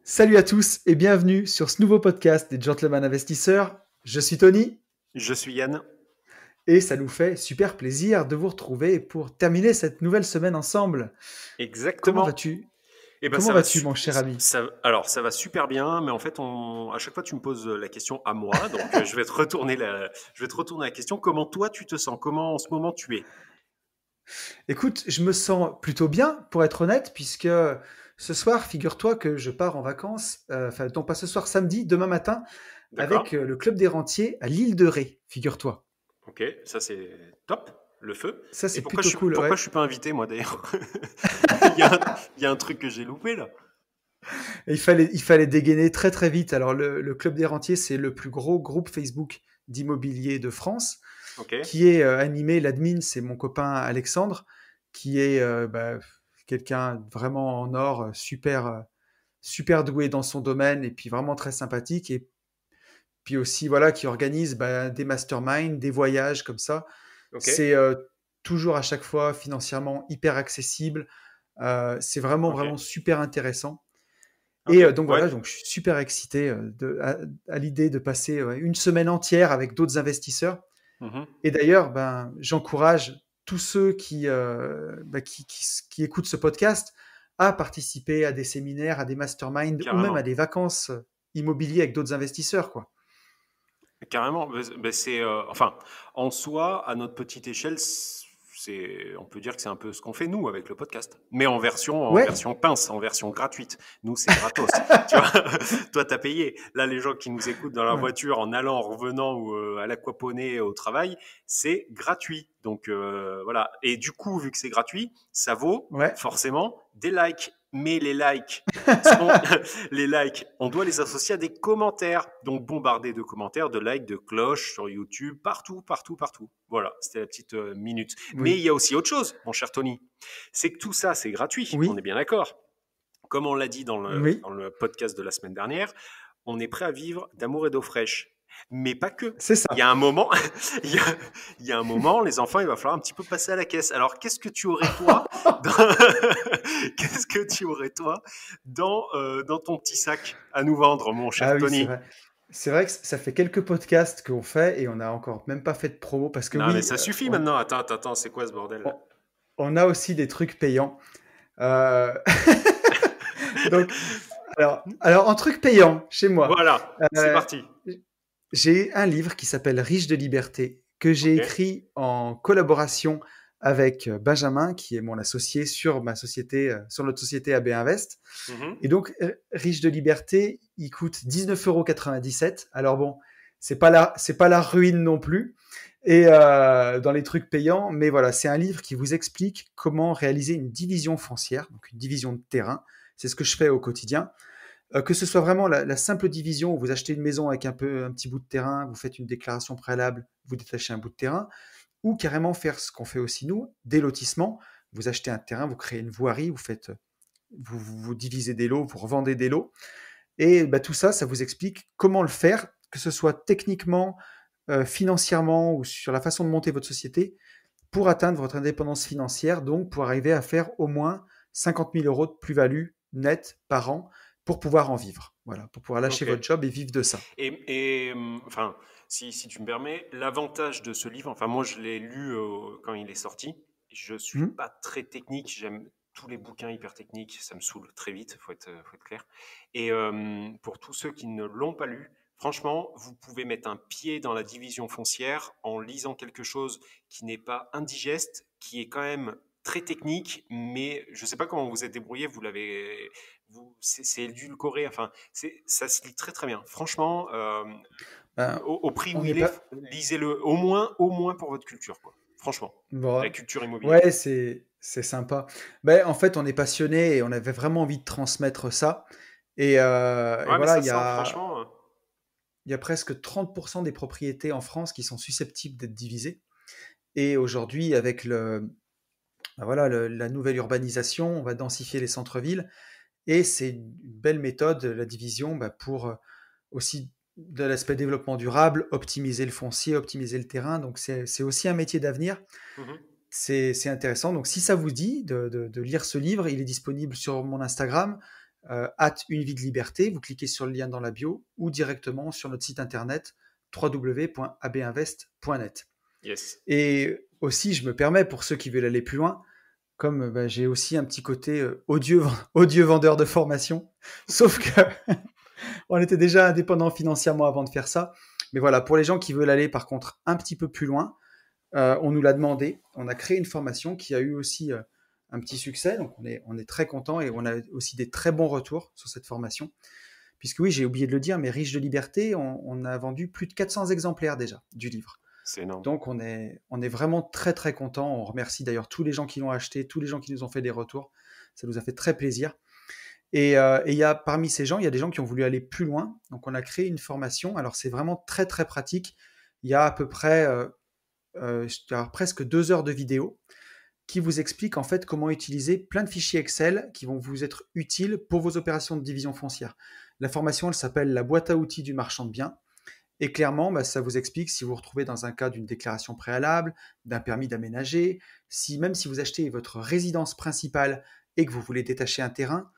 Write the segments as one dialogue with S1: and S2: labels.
S1: Salut à tous et bienvenue sur ce nouveau podcast des Gentlemen Investisseurs. Je suis Tony
S2: Je suis Yann.
S1: et ça nous fait super plaisir de vous retrouver pour terminer cette nouvelle semaine ensemble. Comment
S2: Exactement.
S1: vas-tu?
S2: Eh ben
S1: Comment
S2: ça va,
S1: vas-tu, mon cher ami?
S2: alors ça va super bien, mais en fait, à chaque fois tu me poses la question à moi, donc je vais te retourner la question. Comment toi tu te sens? Comment en ce moment tu es?
S1: Écoute, je me sens plutôt bien, pour être honnête, puisque ce soir, figure-toi que je pars en vacances, enfin non pas ce soir, samedi, demain matin,
S2: D'accord?
S1: avec le Club des Rentiers à l'île de Ré, figure-toi.
S2: Ok, ça c'est top, le feu.
S1: Ça,
S2: Et
S1: c'est plutôt cool,
S2: pourquoi
S1: ouais.
S2: je suis pas invité moi d'ailleurs? Il y a un truc que j'ai loupé là.
S1: Et il fallait dégainer très très vite. Alors le Club des Rentiers, c'est le plus gros groupe Facebook d'immobilier de France,
S2: Ok,
S1: qui est animé, l'admin, c'est mon copain Alexandre, qui est quelqu'un vraiment en or, super doué dans son domaine, et puis vraiment très sympathique, et puis aussi voilà, qui organise des masterminds, des voyages comme ça.
S2: ok,
S1: C'est toujours à chaque fois financièrement hyper accessible. C'est vraiment
S2: ok,
S1: vraiment super intéressant.
S2: ok.
S1: Et donc
S2: Ouais.
S1: voilà, donc je suis super excité à l'idée de passer une semaine entière avec d'autres investisseurs.
S2: Mhm.
S1: Et d'ailleurs, j'encourage tous ceux qui écoutent ce podcast à participer à des séminaires, à des masterminds ou même à
S2: Carrément.
S1: des vacances immobilières avec d'autres investisseurs, quoi.
S2: Carrément, enfin, en soi, à notre petite échelle, on peut dire que c'est un peu ce qu'on fait nous avec le podcast, mais en
S1: Ouais,
S2: version pince, en version gratuite. Nous, c'est gratos. Tu vois, toi, t'as payé. Là, les gens qui nous écoutent dans la
S1: ouais.
S2: voiture, en allant, en revenant ou à l'aquaponie au travail, c'est gratuit. Donc voilà. Et du coup, vu que c'est gratuit, ça vaut
S1: Ouais.
S2: forcément des likes. Mais les likes sont les likes, on doit les associer à des commentaires. Donc bombarder de commentaires, de likes, de cloches sur YouTube, partout, partout, partout. Voilà, c'était la petite minute. Mais il
S1: Oui.
S2: y a aussi autre chose, mon cher Tony. C'est que tout ça, c'est gratuit. On est
S1: Oui.
S2: bien d'accord. Comme on l'a dit
S1: Oui.
S2: dans le podcast de la semaine dernière, on est prêt à vivre d'amour et d'eau fraîche. Mais pas que.
S1: C'est
S2: Il y
S1: ça.
S2: a un moment, il y a, il y a un moment, les enfants, il va falloir un petit peu passer à la caisse. Alors, qu'est-ce que tu aurais toi dans, qu'est-ce que tu aurais toi dans ton petit sac à nous vendre, mon cher
S1: Ah oui, c'est
S2: Tony?
S1: vrai. C'est vrai que ça fait quelques podcasts qu'on fait et on n'a encore même pas fait de promo parce que
S2: Non, mais
S1: oui,
S2: ça suffit maintenant. Attends, c'est quoi ce bordel là?
S1: on, on a aussi des trucs payants. Euh, donc, alors, en truc payant, chez moi,
S2: Voilà, c'est
S1: euh,
S2: parti.
S1: j'ai un livre qui s'appelle Riche de liberté, que j'ai
S2: Ok.
S1: écrit en collaboration avec Benjamin, qui est mon associé sur ma société, sur notre société AB Invest.
S2: Mhm.
S1: Et donc, Riche de liberté, il coûte 19,97 €. Alors bon, c'est pas la ruine non plus. Et dans les trucs payants, mais voilà, c'est un livre qui vous explique comment réaliser une division foncière, donc une division de terrain. C'est ce que je fais au quotidien. Que ce soit vraiment la simple division où vous achetez une maison avec un petit bout de terrain, vous faites une déclaration préalable, vous détachez un bout de terrain, ou carrément faire ce qu'on fait aussi nous, des lotissements. Vous achetez un terrain, vous créez une voirie, vous divisez des lots, vous revendez des lots. Et tout ça, ça vous explique comment le faire, que ce soit techniquement, financièrement ou sur la façon de monter votre société pour atteindre votre indépendance financière, donc pour arriver à faire au moins 50 000 € de plus-value nette par an pour pouvoir en vivre. Voilà, pour pouvoir lâcher
S2: Ok.
S1: votre job et vivre de ça.
S2: Enfin, si tu me permets, l'avantage de ce livre, enfin moi je l'ai lu quand il est sorti. Je suis
S1: Hmm.
S2: pas très technique, j'aime tous les bouquins hyper techniques, ça me saoule très vite, faut être clair. Et pour tous ceux qui ne l'ont pas lu, franchement, vous pouvez mettre un pied dans la division foncière en lisant quelque chose qui n'est pas indigeste, qui est quand même très technique, mais je sais pas comment vous êtes débrouillé, c'est édulcoré, enfin, ça se lit très très bien. Franchement,
S1: Ben,
S2: au prix
S1: on
S2: où
S1: n'est
S2: il est,
S1: pas.
S2: lisez-le au moins pour votre culture, quoi. Franchement, la
S1: Bon,
S2: culture immobilière.
S1: ouais, c'est sympa. En fait, on est passionné et on avait vraiment envie de transmettre ça. Et
S2: Ouais, mais
S1: voilà,
S2: ça
S1: il y
S2: sent,
S1: a,
S2: franchement.
S1: il y a presque 30% des propriétés en France qui sont susceptibles d'être divisées. Et aujourd'hui, avec voilà, la nouvelle urbanisation, on va densifier les centres-villes. Et c'est une belle méthode, la division, pour aussi de l'aspect développement durable, optimiser le foncier, optimiser le terrain. Donc c'est aussi un métier d'avenir.
S2: Mhm.
S1: C'est intéressant. Donc si ça vous dit de lire ce livre, il est disponible sur mon Instagram. Une vie de liberté. Vous cliquez sur le lien dans la bio ou directement sur notre site internet www.abinvest.net.
S2: Yes.
S1: Et aussi, je me permets, pour ceux qui veulent aller plus loin, comme j'ai aussi un petit côté odieux vendeur de formation, sauf que on était déjà indépendant financièrement avant de faire ça. Mais voilà, pour les gens qui veulent aller par contre un petit peu plus loin, on nous l'a demandé. On a créé une formation qui a eu aussi un petit succès. Donc on est très content et on a aussi des très bons retours sur cette formation. Puisque oui, j'ai oublié de le dire, mais Riche de liberté, on a vendu plus de 400 exemplaires déjà du livre.
S2: C'est énorme.
S1: Donc on est vraiment très très content. On remercie d'ailleurs tous les gens qui l'ont acheté, tous les gens qui nous ont fait des retours. Ça nous a fait très plaisir. Et il y a parmi ces gens, il y a des gens qui ont voulu aller plus loin. Donc on a créé une formation. Alors c'est vraiment très très pratique. Il y a à peu près presque 2 heures de vidéo qui vous explique en fait comment utiliser plein de fichiers Excel qui vont vous être utiles pour vos opérations de division foncière. La formation, elle s'appelle la boîte à outils du marchand de biens. Et clairement, ça vous explique si vous vous retrouvez dans un cas d'une déclaration préalable, d'un permis d'aménager, même si vous achetez votre résidence principale et que vous voulez détacher un terrain,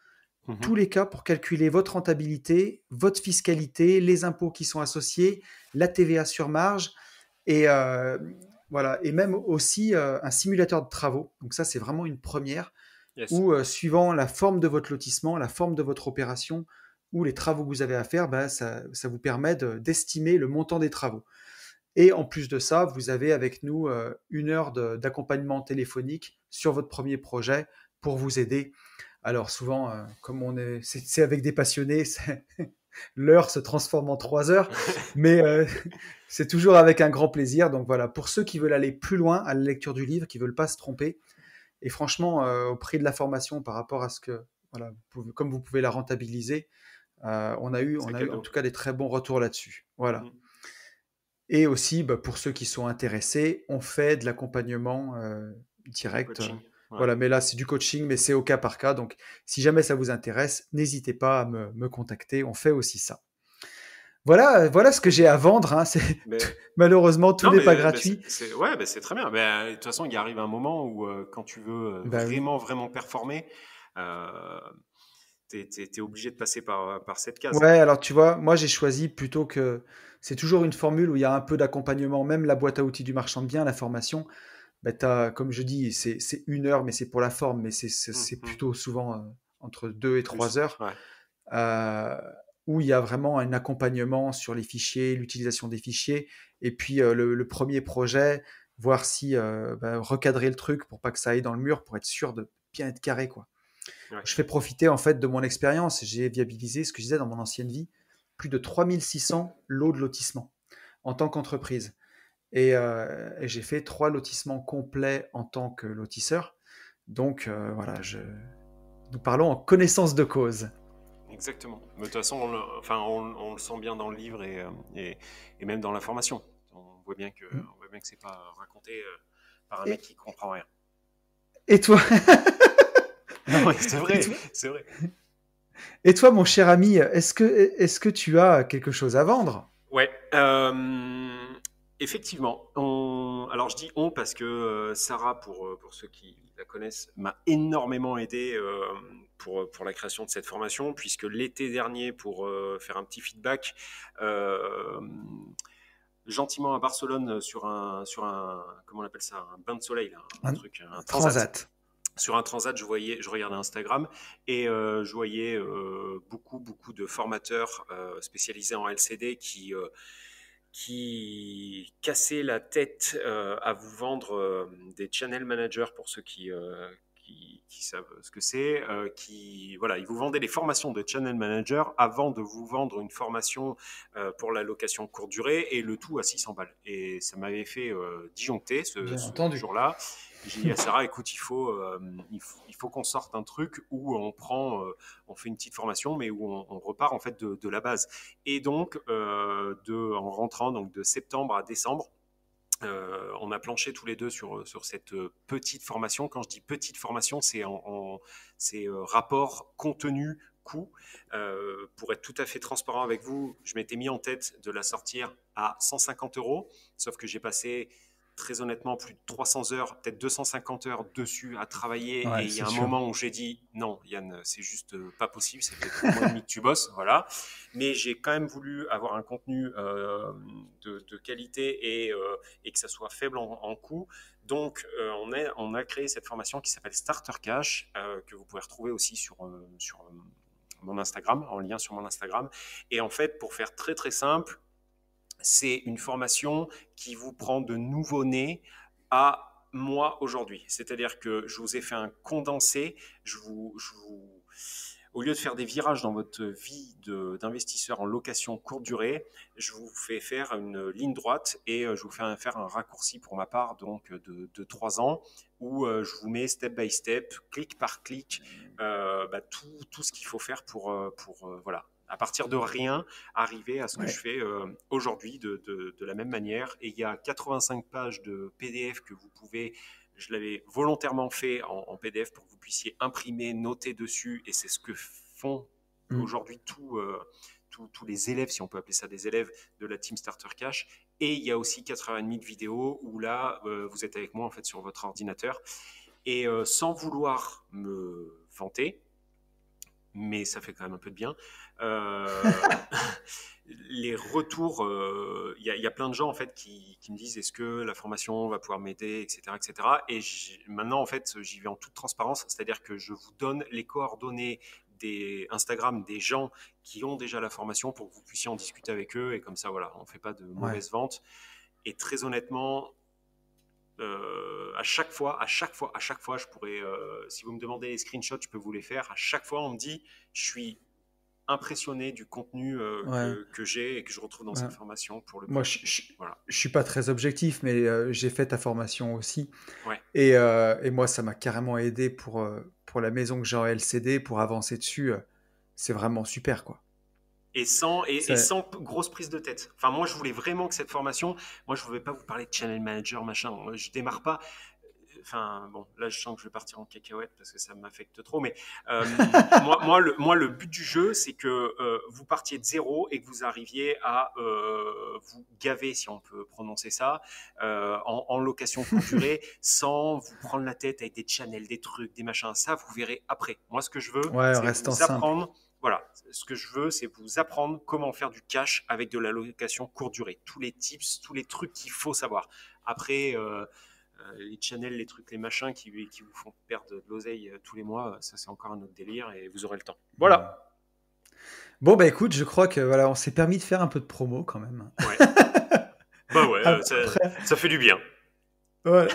S1: tous les cas pour calculer votre rentabilité, votre fiscalité, les impôts qui sont associés, la TVA sur marge et voilà, et même aussi un simulateur de travaux. Donc ça, c'est vraiment une première
S2: Yes.
S1: où suivant la forme de votre lotissement, la forme de votre opération ou les travaux que vous avez à faire, ça vous permet d'estimer le montant des travaux. Et en plus de ça, vous avez avec nous 1 heure d'accompagnement téléphonique sur votre premier projet pour vous aider. Alors souvent, comme c'est avec des passionnés, l'heure se transforme en 3 heures, mais c'est toujours avec un grand plaisir. Donc voilà, pour ceux qui veulent aller plus loin à la lecture du livre, qui veulent pas se tromper, et franchement, au prix de la formation par rapport à ce que, voilà, comme vous pouvez la rentabiliser, on a eu en tout cas des très bons retours là-dessus. Voilà. Et aussi, pour ceux qui sont intéressés, on fait de l'accompagnement direct.
S2: Coaching.
S1: Voilà, mais là, c'est du coaching, mais c'est au cas par cas. Donc, si jamais ça vous intéresse, n'hésitez pas à me contacter. On fait aussi ça. Voilà ce que j'ai à vendre. Hein. Malheureusement, tout n'est pas gratuit.
S2: C'est très bien. Mais, de toute façon, il arrive un moment où, quand tu veux vraiment performer, tu es obligé de passer par cette case.
S1: Ouais, alors tu vois, moi j'ai choisi plutôt que. C'est toujours une formule où il y a un peu d'accompagnement, même la boîte à outils du marchand de biens, la formation. Comme je dis, c'est 1 heure, mais c'est pour la forme, mais c'est plutôt souvent entre 2 et 3 heures, où il y a vraiment un accompagnement sur les fichiers, l'utilisation des fichiers, et puis le premier projet, voir si recadrer le truc pour pas que ça aille dans le mur, pour être sûr de bien être carré, quoi.
S2: Ouais.
S1: Je fais profiter en fait de mon expérience. J'ai viabilisé ce que je disais dans mon ancienne vie, plus de 3600 lots de lotissement en tant qu'entreprise. Et j'ai fait 3 lotissements complets en tant que lotisseur. Donc voilà, nous parlons en connaissance de cause.
S2: Exactement. Mais de toute façon, on le sent bien dans le livre et même dans l'information. On voit bien que c'est pas raconté par un mec qui comprend rien.
S1: Et toi
S2: Non, c'est vrai, c'est vrai.
S1: Et toi, mon cher ami, est-ce que tu as quelque chose à vendre?
S2: Ouais, effectivement. Alors je dis on parce que Sarah, pour ceux qui la connaissent, m'a énormément aidé pour la création de cette formation, puisque l'été dernier, pour faire un petit feedback, gentiment à Barcelone sur un comment on appelle ça, un bain de soleil, là, un transat. Sur un transat, je regardais Instagram et je voyais beaucoup de formateurs spécialisés en LCD qui cassaient la tête à vous vendre des channel managers pour ceux qui savent ce que c'est, ils vous vendaient les formations de channel manager avant de vous vendre une formation pour la location courte durée et le tout à 600 balles. Et ça m'avait fait disjoncter ce jour-là. J'ai dit à Sarah, écoute, il faut qu'on sorte un truc où on fait une petite formation, mais où on repart en fait de la base. Et donc, en rentrant donc de septembre à décembre, on a planché tous les deux sur cette petite formation. Quand je dis petite formation, c'est rapport contenu-coût. Pour être tout à fait transparent avec vous, je m'étais mis en tête de la sortir à 150 €, sauf que j'ai passé très honnêtement plus de 300 heures, peut-être 250 heures dessus à travailler.
S1: Ouais,
S2: Et il y
S1: c'est
S2: a un
S1: sûr.
S2: moment où j'ai dit non, Yann, c'est juste pas possible. Ça fait 3 mois et demi que tu bosses, voilà. Mais j'ai quand même voulu avoir un contenu de qualité et que ça soit faible en coût. Donc, on a créé cette formation qui s'appelle Starter Cash, que vous pouvez retrouver aussi sur mon Instagram, en lien sur mon Instagram. Et en fait, pour faire très très simple, c'est une formation qui vous prend de nouveau-né à moi aujourd'hui. C'est-à-dire que je vous ai fait un condensé, au lieu de faire des virages dans votre vie d'investisseur en location courte durée, je vous fais faire une ligne droite et je vous fais faire un raccourci pour ma part donc de 3 ans où je vous mets step by step, clic par clic, tout ce qu'il faut faire pour voilà, à partir de rien, arriver à ce que je
S1: Ouais.
S2: fais aujourd'hui de la même manière. Et il y a 85 pages de PDF que vous pouvez, je l'avais volontairement fait en PDF pour que vous puissiez imprimer, noter dessus. Et c'est ce que font
S1: Mm.
S2: aujourd'hui tous les élèves, si on peut appeler ça des élèves de la Team Starter Cash. Et il y a aussi 4h30 de vidéos où là, vous êtes avec moi en fait sur votre ordinateur. Et sans vouloir me vanter, mais ça fait quand même un peu de bien. Les retours, il y a plein de gens en fait qui me disent est-ce que la formation va pouvoir m'aider, etc., etc. Et maintenant en fait j'y vais en toute transparence, c'est-à-dire que je vous donne les coordonnées des Instagram des gens qui ont déjà la formation pour que vous puissiez en discuter avec eux et comme ça voilà, on fait pas de
S1: Ouais.
S2: mauvaises ventes. Et très honnêtement, à chaque fois, je pourrais, si vous me demandez les screenshots, je peux vous les faire. À chaque fois, on me dit, je suis impressionné du contenu
S1: Ouais.
S2: que j'ai et que je retrouve dans
S1: Ouais.
S2: cette formation pour le
S1: Moi,
S2: prix. Voilà.
S1: je suis pas très objectif, mais j'ai fait ta formation aussi.
S2: Ouais.
S1: Et moi, ça m'a carrément aidé pour la maison que j'ai en LCD, pour avancer dessus. C'est vraiment super, quoi.
S2: Et
S1: C'est-
S2: sans grosse prise de tête. Enfin, moi, je voulais vraiment que cette formation, moi, je ne voulais pas vous parler de channel manager, machin. Je démarre pas. Enfin, bon, là, je sens que je vais partir en cacahuète parce que ça m'affecte trop. Mais moi, le but du jeu, c'est que vous partiez de zéro et que vous arriviez à vous gaver, si on peut prononcer ça, en location courte durée, sans vous prendre la tête avec des channels, des trucs, des machins. Ça, vous verrez après. Moi, ce que je veux,
S1: Ouais, en
S2: c'est
S1: restant
S2: vous
S1: simple.
S2: apprendre. Voilà, ce que je veux, c'est vous apprendre comment faire du cash avec de la location courte durée. Tous les tips, tous les trucs qu'il faut savoir. Après, les channels, les trucs, les machins qui vous font perdre de l'oseille tous les mois, ça c'est encore un autre délire et vous aurez le temps.
S1: Hmm.
S2: Voilà.
S1: Bon, bah écoute, je crois que voilà, on s'est permis de faire un peu de promo quand même.
S2: Ouais. Bah ouais,
S1: Après,
S2: ça fait du bien.
S1: voilà.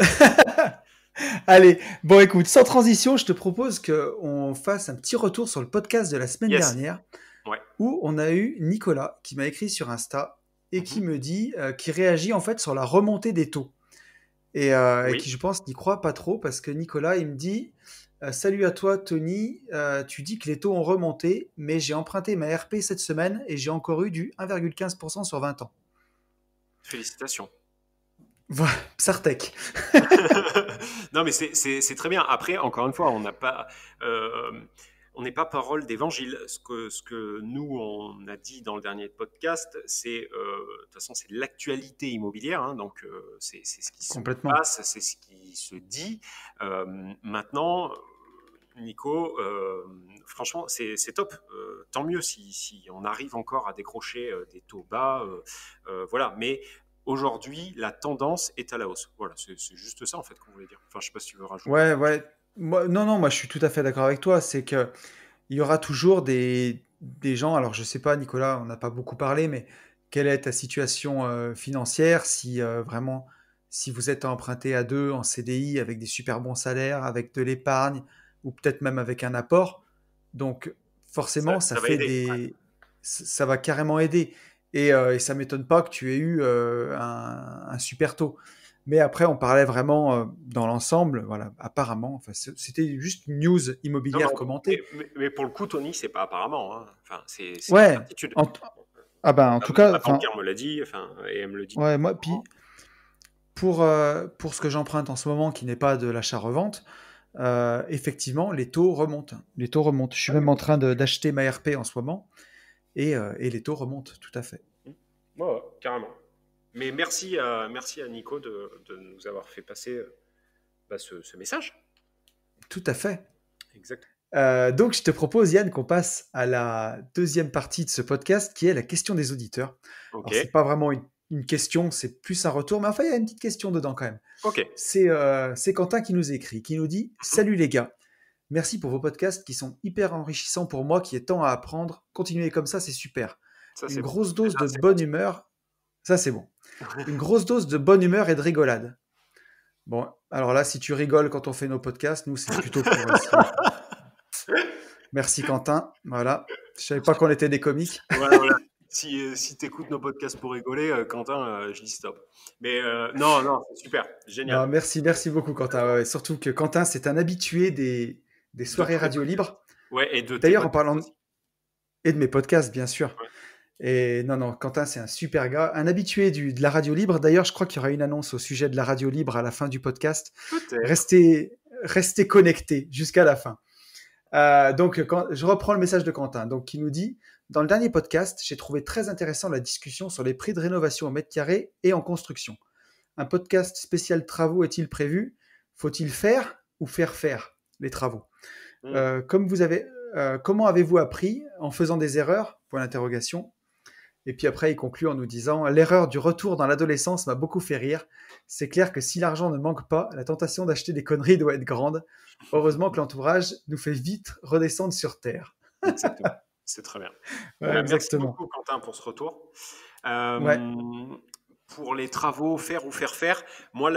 S1: Allez, bon écoute, sans transition, je te propose qu'on fasse un petit retour sur le podcast de la semaine
S2: Yes.
S1: dernière,
S2: Ouais.
S1: où on a eu Nicolas qui m'a écrit sur Insta et qui
S2: Mhm.
S1: me dit, qui réagit en fait sur la remontée des taux. Et qui,
S2: Oui.
S1: je pense, n'y croit pas trop parce que Nicolas, il me dit salut à toi, Tony. Tu dis que les taux ont remonté, mais j'ai emprunté ma RP cette semaine et j'ai encore eu du 1,15% sur 20 ans.
S2: Félicitations.
S1: Voilà, Psartec.
S2: Non, mais c'est très bien. Après, encore une fois, euh, on n'est pas parole d'évangile. Ce que nous, on a dit dans le dernier podcast, c'est, de toute façon, c'est l'actualité immobilière. Hein, donc, c'est ce qui se
S1: Complètement.
S2: passe, c'est ce qui se dit. Maintenant, Nico, franchement, c'est top. Tant mieux si on arrive encore à décrocher des taux bas. Voilà. Mais aujourd'hui, la tendance est à la hausse. Voilà, c'est juste ça en fait qu'on voulait dire. Enfin, je sais pas si tu veux rajouter
S1: Ouais,
S2: quelque chose.
S1: ouais. Non, non, moi je suis tout à fait d'accord avec toi. C'est que il y aura toujours des gens. Alors, je sais pas, Nicolas, on n'a pas beaucoup parlé, mais quelle est ta situation financière si vraiment, si vous êtes emprunté à deux en CDI avec des super bons salaires, avec de l'épargne ou peut-être même avec un apport. Donc, forcément,
S2: Ça va aider. Ouais.
S1: ça va carrément aider. Et ça m'étonne pas que tu aies eu un super taux. Mais après, on parlait vraiment dans l'ensemble. Voilà, apparemment, enfin, c'était juste une news
S2: Non,
S1: immobilière
S2: non,
S1: commentée.
S2: mais pour le coup, Tony, c'est pas apparemment. Hein. Enfin, c'est une
S1: Ouais,
S2: certitude.
S1: en, ah ben, en tout cas,
S2: Ma
S1: enfin,
S2: banquière me l'a dit, enfin, et elle me le dit
S1: ouais,
S2: depuis un
S1: moi,
S2: moment.
S1: puis pour ce que j'emprunte en ce moment, qui n'est pas de l'achat-revente, effectivement, les taux remontent. Les taux remontent. Je suis
S2: Ah oui,
S1: même en
S2: oui.
S1: train d'acheter ma RP en ce moment, et les taux remontent, tout à fait.
S2: Ouais, ouais, carrément. Mais merci à Nico de nous avoir fait passer ce message.
S1: Tout à fait.
S2: Exact.
S1: Donc, je te propose, Yann, qu'on passe à la deuxième partie de ce podcast, qui est la question des auditeurs.
S2: Ok.
S1: Alors, c'est pas vraiment une question, c'est plus un retour, mais enfin, il y a une petite question dedans quand même.
S2: Ok.
S1: C'est Quentin qui nous écrit, qui nous dit:
S2: Mhm.
S1: Salut les gars, merci pour vos podcasts qui sont hyper enrichissants pour moi qui ai tant à apprendre. Continuez comme ça, c'est super.
S2: Ça,
S1: Une
S2: c'est bon.
S1: grosse dose
S2: Déjà,
S1: de
S2: c'est
S1: bonne
S2: gentil.
S1: humeur, ça c'est bon. Une grosse dose de bonne humeur et de rigolade. Bon, alors là, si tu rigoles quand on fait nos podcasts, nous, c'est plutôt pour essayer. Merci Quentin, voilà. Je savais pas qu'on était des comiques.
S2: Voilà, voilà. Si tu écoutes nos podcasts pour rigoler, Quentin, je dis stop. Mais non, non, c'est super,
S1: Non,
S2: génial.
S1: merci beaucoup Quentin. Ouais, ouais. Surtout que Quentin, c'est un habitué des
S2: De
S1: soirées
S2: tous les
S1: radio
S2: podcasts.
S1: libres.
S2: Ouais, et de tes
S1: D'ailleurs, en
S2: podcasts
S1: parlant
S2: aussi.
S1: et de mes podcasts, bien sûr.
S2: Ouais.
S1: Et non, Quentin, c'est un super gars, un habitué de la radio libre. D'ailleurs, je crois qu'il y aura une annonce au sujet de la radio libre à la fin du podcast.
S2: Peut-être.
S1: Restez connectés jusqu'à la fin. Donc, je reprends le message de Quentin, donc, qui nous dit: Dans le dernier podcast, j'ai trouvé très intéressant la discussion sur les prix de rénovation au mètre carré et en construction. Un podcast spécial travaux est-il prévu? Faut-il faire ou faire les travaux?
S2: Hmm.
S1: Comme vous avez, Comment avez-vous appris en faisant des erreurs? Point d'interrogation. Et puis après, il conclut en nous disant: L'erreur du retour dans l'adolescence m'a beaucoup fait rire. C'est clair que si l'argent ne manque pas, la tentation d'acheter des conneries doit être grande. Heureusement que l'entourage nous fait vite redescendre sur terre.
S2: Exactement. C'est très bien.
S1: Ouais,
S2: Merci
S1: exactement.
S2: beaucoup, Quentin, pour ce retour.
S1: Ouais.
S2: Pour les travaux, faire ou faire, moi,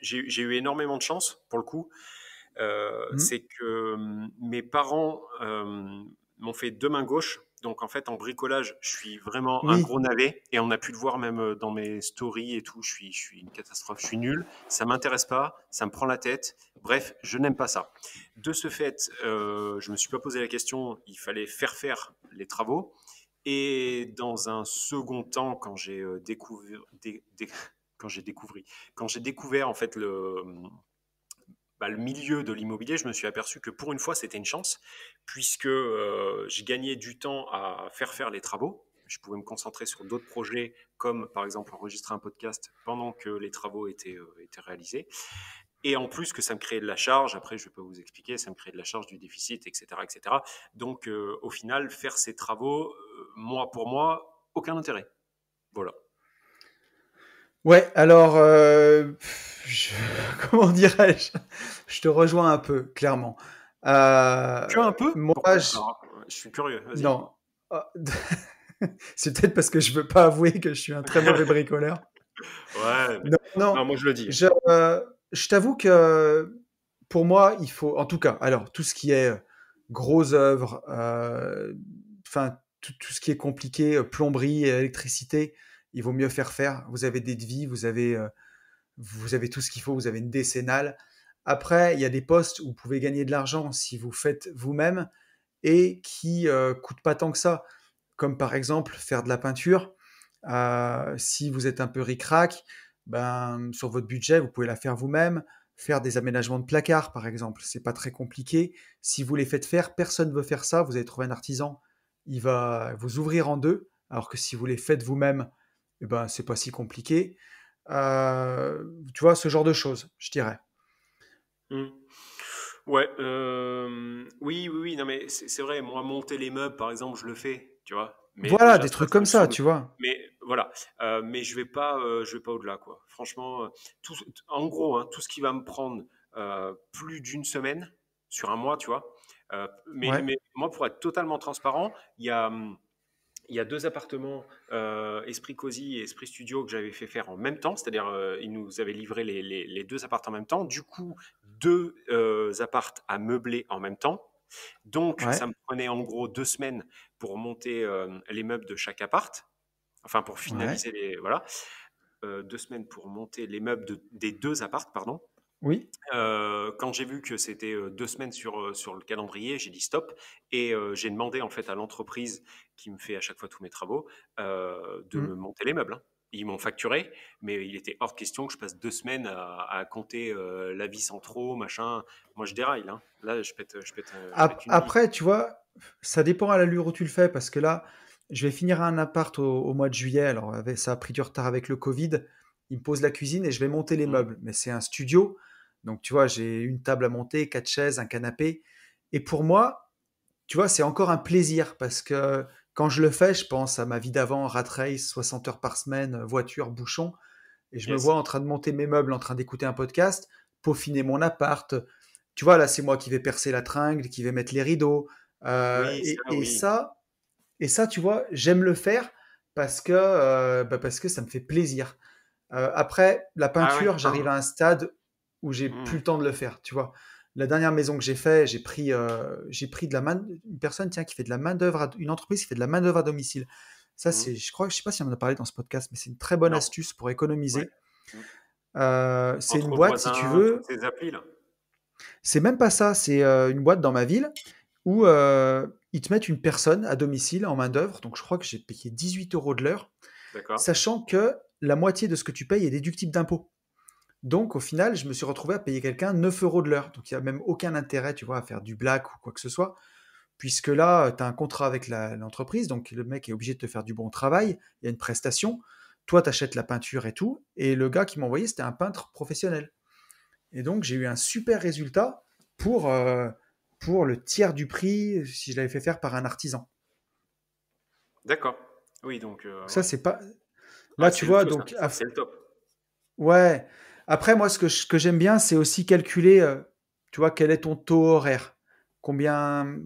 S2: j'ai eu énormément de chance, pour le coup.
S1: Mm.
S2: C'est que mes parents m'ont fait deux mains gauches. Donc en fait, en bricolage, je suis vraiment un
S1: Oui.
S2: gros navet et on a pu le voir même dans mes stories et tout. Je suis une catastrophe, je suis nul. Ça m'intéresse pas, ça me prend la tête. Bref, je n'aime pas ça. De ce fait, je me suis pas posé la question. Il fallait faire les travaux. Et dans un second temps, quand j'ai découvert en fait le milieu de l'immobilier, je me suis aperçu que pour une fois, c'était une chance, puisque je gagnais du temps à faire les travaux. Je pouvais me concentrer sur d'autres projets, comme par exemple enregistrer un podcast pendant que les travaux étaient réalisés. Et en plus que ça me créait de la charge, après je ne vais pas vous expliquer, ça me créait de la charge, du déficit, etc. etc. Donc au final, faire ces travaux, moi pour moi, aucun intérêt. Voilà.
S1: Ouais, alors, comment dirais-je? Je te rejoins un peu, clairement.
S2: Tu as un peu?
S1: Moi,
S2: Pourquoi? Alors, je suis curieux, vas-y.
S1: non. Ah, c'est peut-être parce que je veux pas avouer que je suis un très mauvais bricoleur.
S2: Ouais, mais...
S1: Non, non,
S2: Non, moi je le dis.
S1: je, je t'avoue que pour moi, il faut, en tout cas, alors tout ce qui est grosses œuvres, enfin tout ce qui est compliqué, plomberie, électricité, il vaut mieux faire. Vous avez des devis, vous avez tout ce qu'il faut, vous avez une décennale. Après, il y a des postes où vous pouvez gagner de l'argent si vous faites vous-même et qui coûtent pas tant que ça, comme par exemple faire de la peinture. Si vous êtes un peu ric-rac, ben, sur votre budget, vous pouvez la faire vous-même. Faire des aménagements de placards, par exemple, c'est pas très compliqué. Si vous les faites faire, personne ne veut faire ça. Vous allez trouver un artisan, il va vous ouvrir en deux. Alors que si vous les faites vous-même, eh ben, c'est pas si compliqué. Tu vois, ce genre de choses, je dirais.
S2: Hmm. Ouais, oui, non mais c'est vrai, moi monter les meubles par exemple, je le fais, tu vois. Mais
S1: Voilà,
S2: déjà
S1: des
S2: ça,
S1: trucs
S2: ça
S1: comme
S2: me
S1: ça,
S2: saoule.
S1: tu vois.
S2: Mais voilà, mais je vais pas au-delà quoi. Franchement, en gros, hein, tout ce qui va me prendre plus d'une semaine sur un mois, tu vois.
S1: Ouais,
S2: Mais moi, pour être totalement transparent, il y a deux appartements, Esprit Cosy et Esprit Studio, que j'avais fait faire en même temps, c'est-à-dire ils nous avaient livré les deux appartements en même temps. Du coup, deux appartes à meubler en même temps. Donc,
S1: ouais.
S2: ça me prenait en gros 2 semaines pour monter les meubles de chaque appart. Enfin, pour
S1: Ouais.
S2: finaliser les. Voilà. 2 semaines pour monter les meubles des deux appartes, pardon.
S1: Oui.
S2: Quand j'ai vu que c'était 2 semaines sur le calendrier, j'ai dit stop et j'ai demandé en fait à l'entreprise qui me fait à chaque fois tous mes travaux de
S1: Mm.
S2: me monter les meubles, hein. Ils m'ont facturé, mais il était hors de question que je passe 2 semaines à compter la vis en trop, machin. Moi, je déraille, hein. Là, je pète une vie.
S1: Après, tu vois, ça dépend à l'allure où tu le fais, parce que là, je vais finir un appart au mois de juillet. Alors, ça a pris du retard avec le Covid. Il me pose la cuisine et je vais monter les
S2: Mmh.
S1: meubles. Mais c'est un studio. Donc, tu vois, j'ai une table à monter, quatre chaises, un canapé. Et pour moi, tu vois, c'est encore un plaisir parce que quand je le fais, je pense à ma vie d'avant, rat race, 60 heures par semaine, voiture, bouchon. Et je me
S2: Yes.
S1: vois en train de monter mes meubles, en train d'écouter un podcast, peaufiner mon appart. Tu vois, là, c'est moi qui vais percer la tringle, qui vais mettre les rideaux. Euh,
S2: Oui,
S1: et,
S2: ça,
S1: et
S2: oui.
S1: ça, et ça, tu vois, j'aime le faire parce que ça me fait plaisir. Après, la
S2: Ah ouais?
S1: peinture, j'arrive à un stade où j'ai plus
S2: Mmh.
S1: le temps de le faire, tu vois. La dernière maison que j'ai fait, j'ai pris de la main, une personne tiens, qui fait de la main d'œuvre, une entreprise qui fait de la main d'œuvre à domicile. Ça,
S2: Mmh.
S1: je sais pas si on en a parlé dans ce podcast, mais c'est une très bonne
S2: Non.
S1: astuce pour
S2: Ouais.
S1: économiser.
S2: Mmh.
S1: C'est une
S2: Entre
S1: boîte, si tu
S2: voisins, toutes
S1: veux,
S2: ces applis là.
S1: c'est même pas ça, c'est une boîte dans ma ville où ils te mettent une personne à domicile en main d'œuvre. Donc, je crois que j'ai payé 18 euros de l'heure,
S2: D'accord.
S1: sachant que la moitié de ce que tu payes est déductible d'impôts. Donc, au final, je me suis retrouvé à payer quelqu'un 9 euros de l'heure. Donc, il n'y a même aucun intérêt, tu vois, à faire du black ou quoi que ce soit, puisque là, tu as un contrat avec l'entreprise, donc le mec est obligé de te faire du bon travail, il y a une prestation, toi, tu achètes la peinture et tout, et le gars qui m'a envoyé, c'était un peintre professionnel. Et donc, j'ai eu un super résultat pour, euh, pour le tiers du prix si je l'avais fait faire par un artisan.
S2: D'accord. Oui, donc
S1: Ça,
S2: ouais.
S1: c'est pas.
S2: Ah,
S1: Là, tu
S2: c'est le
S1: vois,
S2: feu ça.
S1: donc,
S2: Ça, c'est le top.
S1: ouais. Après, moi, ce que j'aime bien, c'est aussi calculer, tu vois, quel est ton taux horaire. Combien.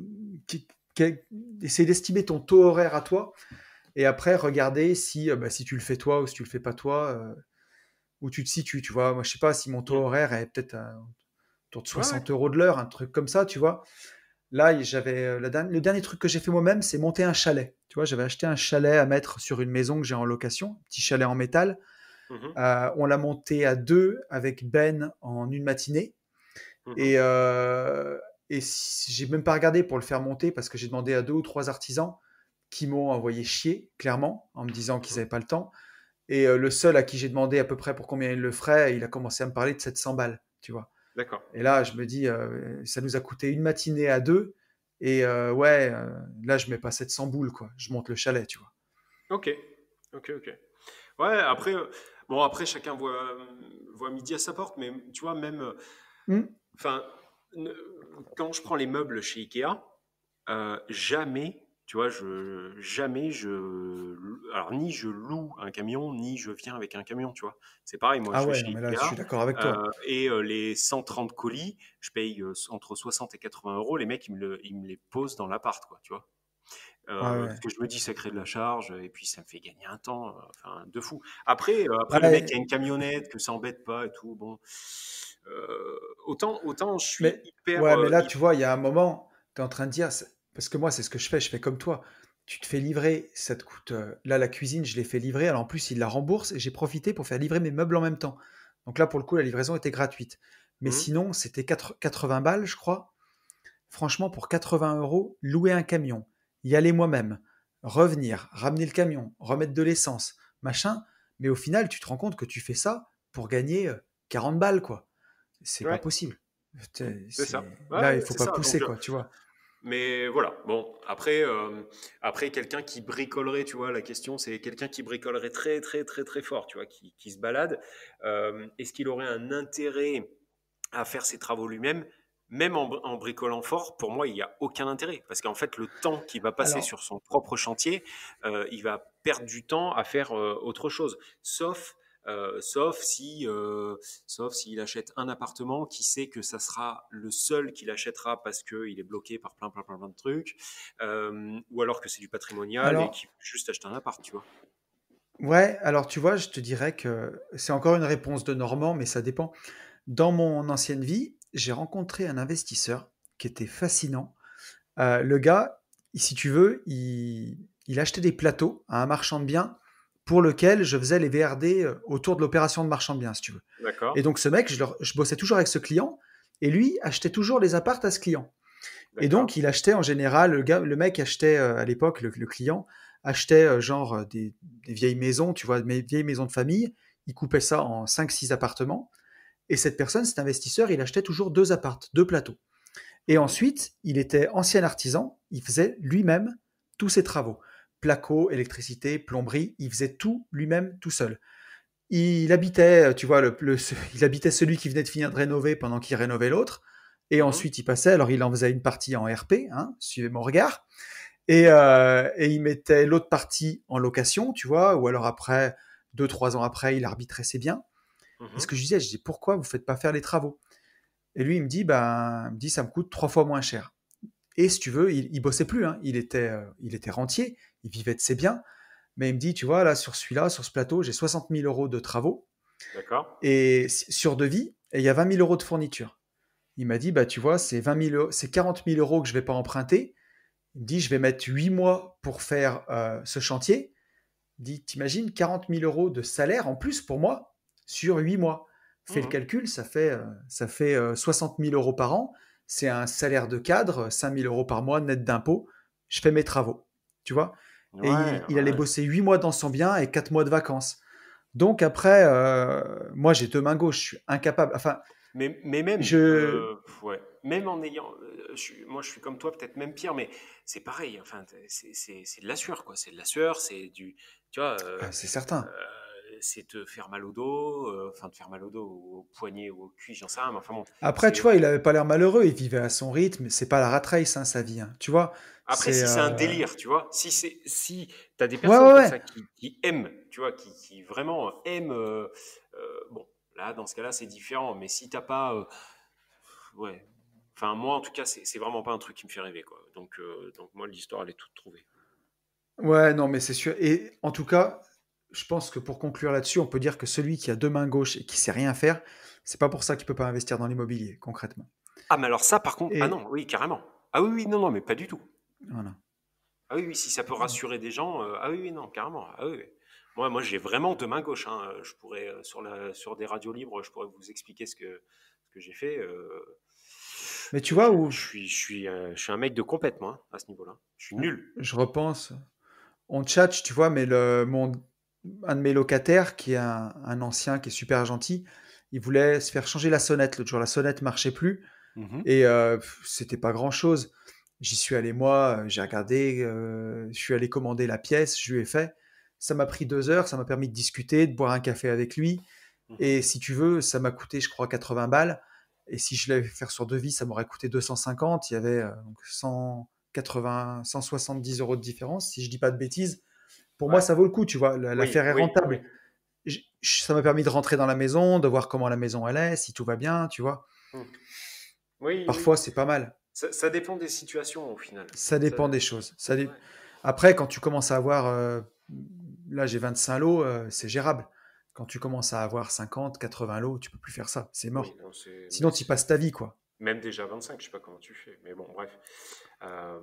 S1: qui- quel- Essayer d'estimer ton taux horaire à toi. Et après, regarder si, bah, si tu le fais toi ou si tu le fais pas toi, où tu te situes, tu vois. Moi, je sais pas si mon taux
S2: Mmh.
S1: horaire est peut-être autour de
S2: Ouais, ouais.
S1: 60 euros de l'heure, un truc comme ça, tu vois. Là, j'avais le dernier truc que j'ai fait moi-même, c'est monter un chalet. Tu vois, j'avais acheté un chalet à mettre sur une maison que j'ai en location, un petit chalet en métal.
S2: Mmh.
S1: On l'a monté à deux avec Ben en une matinée.
S2: Mmh.
S1: Et, j'ai même pas regardé pour le faire monter parce que j'ai demandé à deux ou trois artisans qui m'ont envoyé chier, clairement, en me disant qu'ils
S2: Mmh.
S1: n'avaient pas le temps. Et le seul à qui j'ai demandé à peu près pour combien il le ferait, il a commencé à me parler de 700 balles, tu vois.
S2: D'accord.
S1: Et là, je me dis, ça nous a coûté une matinée à deux. Et ouais, là, je mets pas 700 boules, quoi. Je monte le chalet, tu vois.
S2: OK. OK, OK. Ouais, après, bon, après, chacun voit midi à sa porte, mais tu vois, même,
S1: Hmm.
S2: enfin, ne- quand je prends les meubles chez Ikea, jamais, tu vois, jamais alors ni je loue un camion, ni je viens avec un camion, tu vois. C'est pareil, moi,
S1: Ah
S2: je vais
S1: ouais,
S2: chez
S1: non, mais là, je
S2: Ikea,
S1: suis d'accord avec toi.
S2: et les 130 colis, je paye entre 60 et 80 euros, les mecs, ils me les posent dans l'appart, quoi, tu vois.
S1: Ah
S2: Parce
S1: ouais.
S2: que je me dis, ça crée de la charge, et puis ça me fait gagner un temps, enfin, de fou. Après le mec
S1: Ouais,
S2: a une camionnette, que ça embête pas et tout, bon. Autant je suis
S1: mais,
S2: hyper.
S1: ouais, mais là, tu vois, il y a un moment, tu es en train de dire, parce que moi, c'est ce que je fais comme toi. Tu te fais livrer, ça te coûte. Là, la cuisine, je l'ai fait livrer. Alors en plus, il la rembourse et j'ai profité pour faire livrer mes meubles en même temps. Donc là, pour le coup, la livraison était gratuite. Mais
S2: Hmm.
S1: sinon, c'était 80 balles, je crois. Franchement, pour 80 euros, louer un camion, y aller moi-même, revenir, ramener le camion, remettre de l'essence, machin. Mais au final, tu te rends compte que tu fais ça pour gagner 40 balles, quoi. C'est pas
S2: Ouais,
S1: possible.
S2: c'est ça.
S1: Là,
S2: Ouais,
S1: il faut
S2: c'est
S1: pas
S2: ça.
S1: pousser, quoi, tu vois.
S2: Mais voilà, bon, après quelqu'un qui bricolerait, tu vois, la question c'est quelqu'un qui bricolerait très très très très fort, tu vois, qui se balade, est-ce qu'il aurait un intérêt à faire ses travaux lui-même, même en bricolant fort, pour moi, il n'y a aucun intérêt. Parce qu'en fait, le temps qu'il va passer
S1: Alors,
S2: sur son propre chantier, il va perdre du temps à faire autre chose. Euh, sauf si, euh, sauf s'il achète un appartement, qui sait que ça sera le seul qu'il achètera parce qu'il est bloqué par plein de trucs, ou alors que c'est du patrimonial et
S1: alors,
S2: qu'il veut juste acheter un appart, tu vois.
S1: ouais, alors tu vois, je te dirais que c'est encore une réponse de Normand, mais ça dépend. Dans mon ancienne vie, j'ai rencontré un investisseur qui était fascinant. Le gars, si tu veux, il achetait des plateaux à un marchand de biens pour lequel je faisais les VRD autour de l'opération de marchand de biens, si tu veux.
S2: D'accord,
S1: Et donc ce mec, je bossais toujours avec ce client, et lui achetait toujours les appartes à ce client. Et
S2: d'accord.
S1: donc il achetait en général, le mec achetait à l'époque, le client achetait genre des vieilles maisons, tu vois, des vieilles maisons de famille, il coupait ça en cinq, six appartements, et cette personne, cet investisseur, il achetait toujours deux appartes, deux plateaux. Et
S2: Mhm.
S1: ensuite, il était ancien artisan, il faisait lui-même tous ses travaux. placo, électricité, plomberie. Il faisait tout lui-même, tout seul. Il habitait, tu vois, il habitait celui qui venait de finir de rénover pendant qu'il rénovait l'autre. Et
S2: Mhm.
S1: ensuite, il passait. Alors, il en faisait une partie en RP, hein, suivez mon regard. Et il mettait l'autre partie en location, tu vois. Ou alors après, 2, 3 ans après, il arbitrait ses biens. Et ce
S2: Mhm.
S1: que je dis, pourquoi vous faites pas faire les travaux? Et lui, il me dit, ça me coûte 3 fois moins cher. Et si tu veux, il bossait plus, hein. Il était rentier, il vivait de ses biens. Mais il me dit, tu vois, là, sur celui-là, sur ce plateau, j'ai 60 000 euros de travaux
S2: D'accord.
S1: et sur devis, et il y a 20 000 euros de fourniture. Il m'a dit, bah, tu vois, c'est 20 000 euros, c'est 40 000 euros que je vais pas emprunter. Il me dit, je vais mettre 8 mois pour faire ce chantier. Il me dit, t'imagines 40 000 euros de salaire en plus pour moi sur 8 mois. Fais le
S2: Mhm.
S1: calcul, ça fait 60 000 euros par an. C'est un salaire de cadre, 5 000 euros par mois net d'impôts. Je fais mes travaux, tu vois. Et
S2: Ouais,
S1: il allait
S2: ouais.
S1: bosser 8 mois dans son bien et 4 mois de vacances. Donc après, moi j'ai deux mains gauches, je suis incapable. Enfin,
S2: Mais même,
S1: je.
S2: ouais, même en ayant, moi je suis comme toi, peut-être même pire, mais c'est pareil. Enfin, c'est de la sueur, quoi. C'est de la sueur, c'est du, tu vois,
S1: Ah, c'est certain.
S2: c'est te faire mal au dos, enfin te faire mal au dos, au poignet ou au cuit, j'en sais rien. Mais enfin bon,
S1: Après, tu
S2: c'est
S1: vois, il avait pas l'air malheureux, il vivait à son rythme. C'est pas la rat race, hein, sa vie, hein. Tu vois,
S2: après
S1: c'est.
S2: si c'est un délire, tu vois, si t'as des
S1: Ouais,
S2: personnes
S1: ouais,
S2: comme
S1: ouais.
S2: ça qui aiment, tu vois, qui vraiment aiment, bon, là dans ce cas-là c'est différent. Mais si t'as pas ouais. Enfin, moi, en tout cas, c'est vraiment pas un truc qui me fait rêver, quoi. Donc moi, l'histoire, elle est toute trouvée.
S1: Ouais, non, mais c'est sûr. Et en tout cas, je pense que pour conclure là-dessus, on peut dire que celui qui a deux mains gauches et qui sait rien faire, c'est pas pour ça qu'il peut pas investir dans l'immobilier, concrètement.
S2: Ah, mais alors ça, par contre, ah
S1: Et
S2: non, oui, carrément. Ah oui, oui, non, non, mais pas du tout.
S1: voilà.
S2: Ah oui, oui, si ça peut rassurer des gens, ah oui, oui, non, carrément. Ah oui, oui. Moi, j'ai vraiment deux mains gauches, hein. Je pourrais, sur des radios libres, je pourrais vous expliquer ce que j'ai fait.
S1: Mais tu vois où
S2: Je suis un mec de compète, moi, hein, à ce niveau-là. Je suis nul.
S1: je repense, on tchatche, tu vois, mais un de mes locataires, qui est un ancien, qui est super gentil, il voulait se faire changer la sonnette. L'autre jour, la sonnette marchait plus
S2: Mhm.
S1: et c'était pas grand-chose. J'y suis allé moi, j'ai regardé, je suis allé commander la pièce, je lui ai fait. Ça m'a pris 2 heures, ça m'a permis de discuter, de boire un café avec lui.
S2: Mhm.
S1: Et si tu veux, ça m'a coûté, je crois, 80 balles. Et si je l'avais fait faire sur devis, ça m'aurait coûté 250. Il y avait donc 180, 170 euros de différence, si je dis pas de bêtises. Pour moi,
S2: Ouais.
S1: ça vaut le coup, tu vois.
S2: Oui,
S1: L'affaire est
S2: oui, oui.
S1: rentable. Ça m'a permis de rentrer dans la maison, de voir comment la maison elle est, si tout va bien, tu vois.
S2: Hmm. Oui, oui.
S1: Parfois, c'est pas mal.
S2: Ça dépend des situations au final.
S1: Ça
S2: Ça-
S1: dépend des choses.
S2: ouais.
S1: Après, quand tu commences à avoir, là j'ai 25 lots, c'est gérable. Quand tu commences à avoir 50, 80 lots, tu peux plus faire ça, c'est
S2: Oui,
S1: mort.
S2: non,
S1: Sinon, tu passes ta vie, quoi.
S2: même déjà 25, je sais pas comment tu fais. Mais bon, bref. Euh,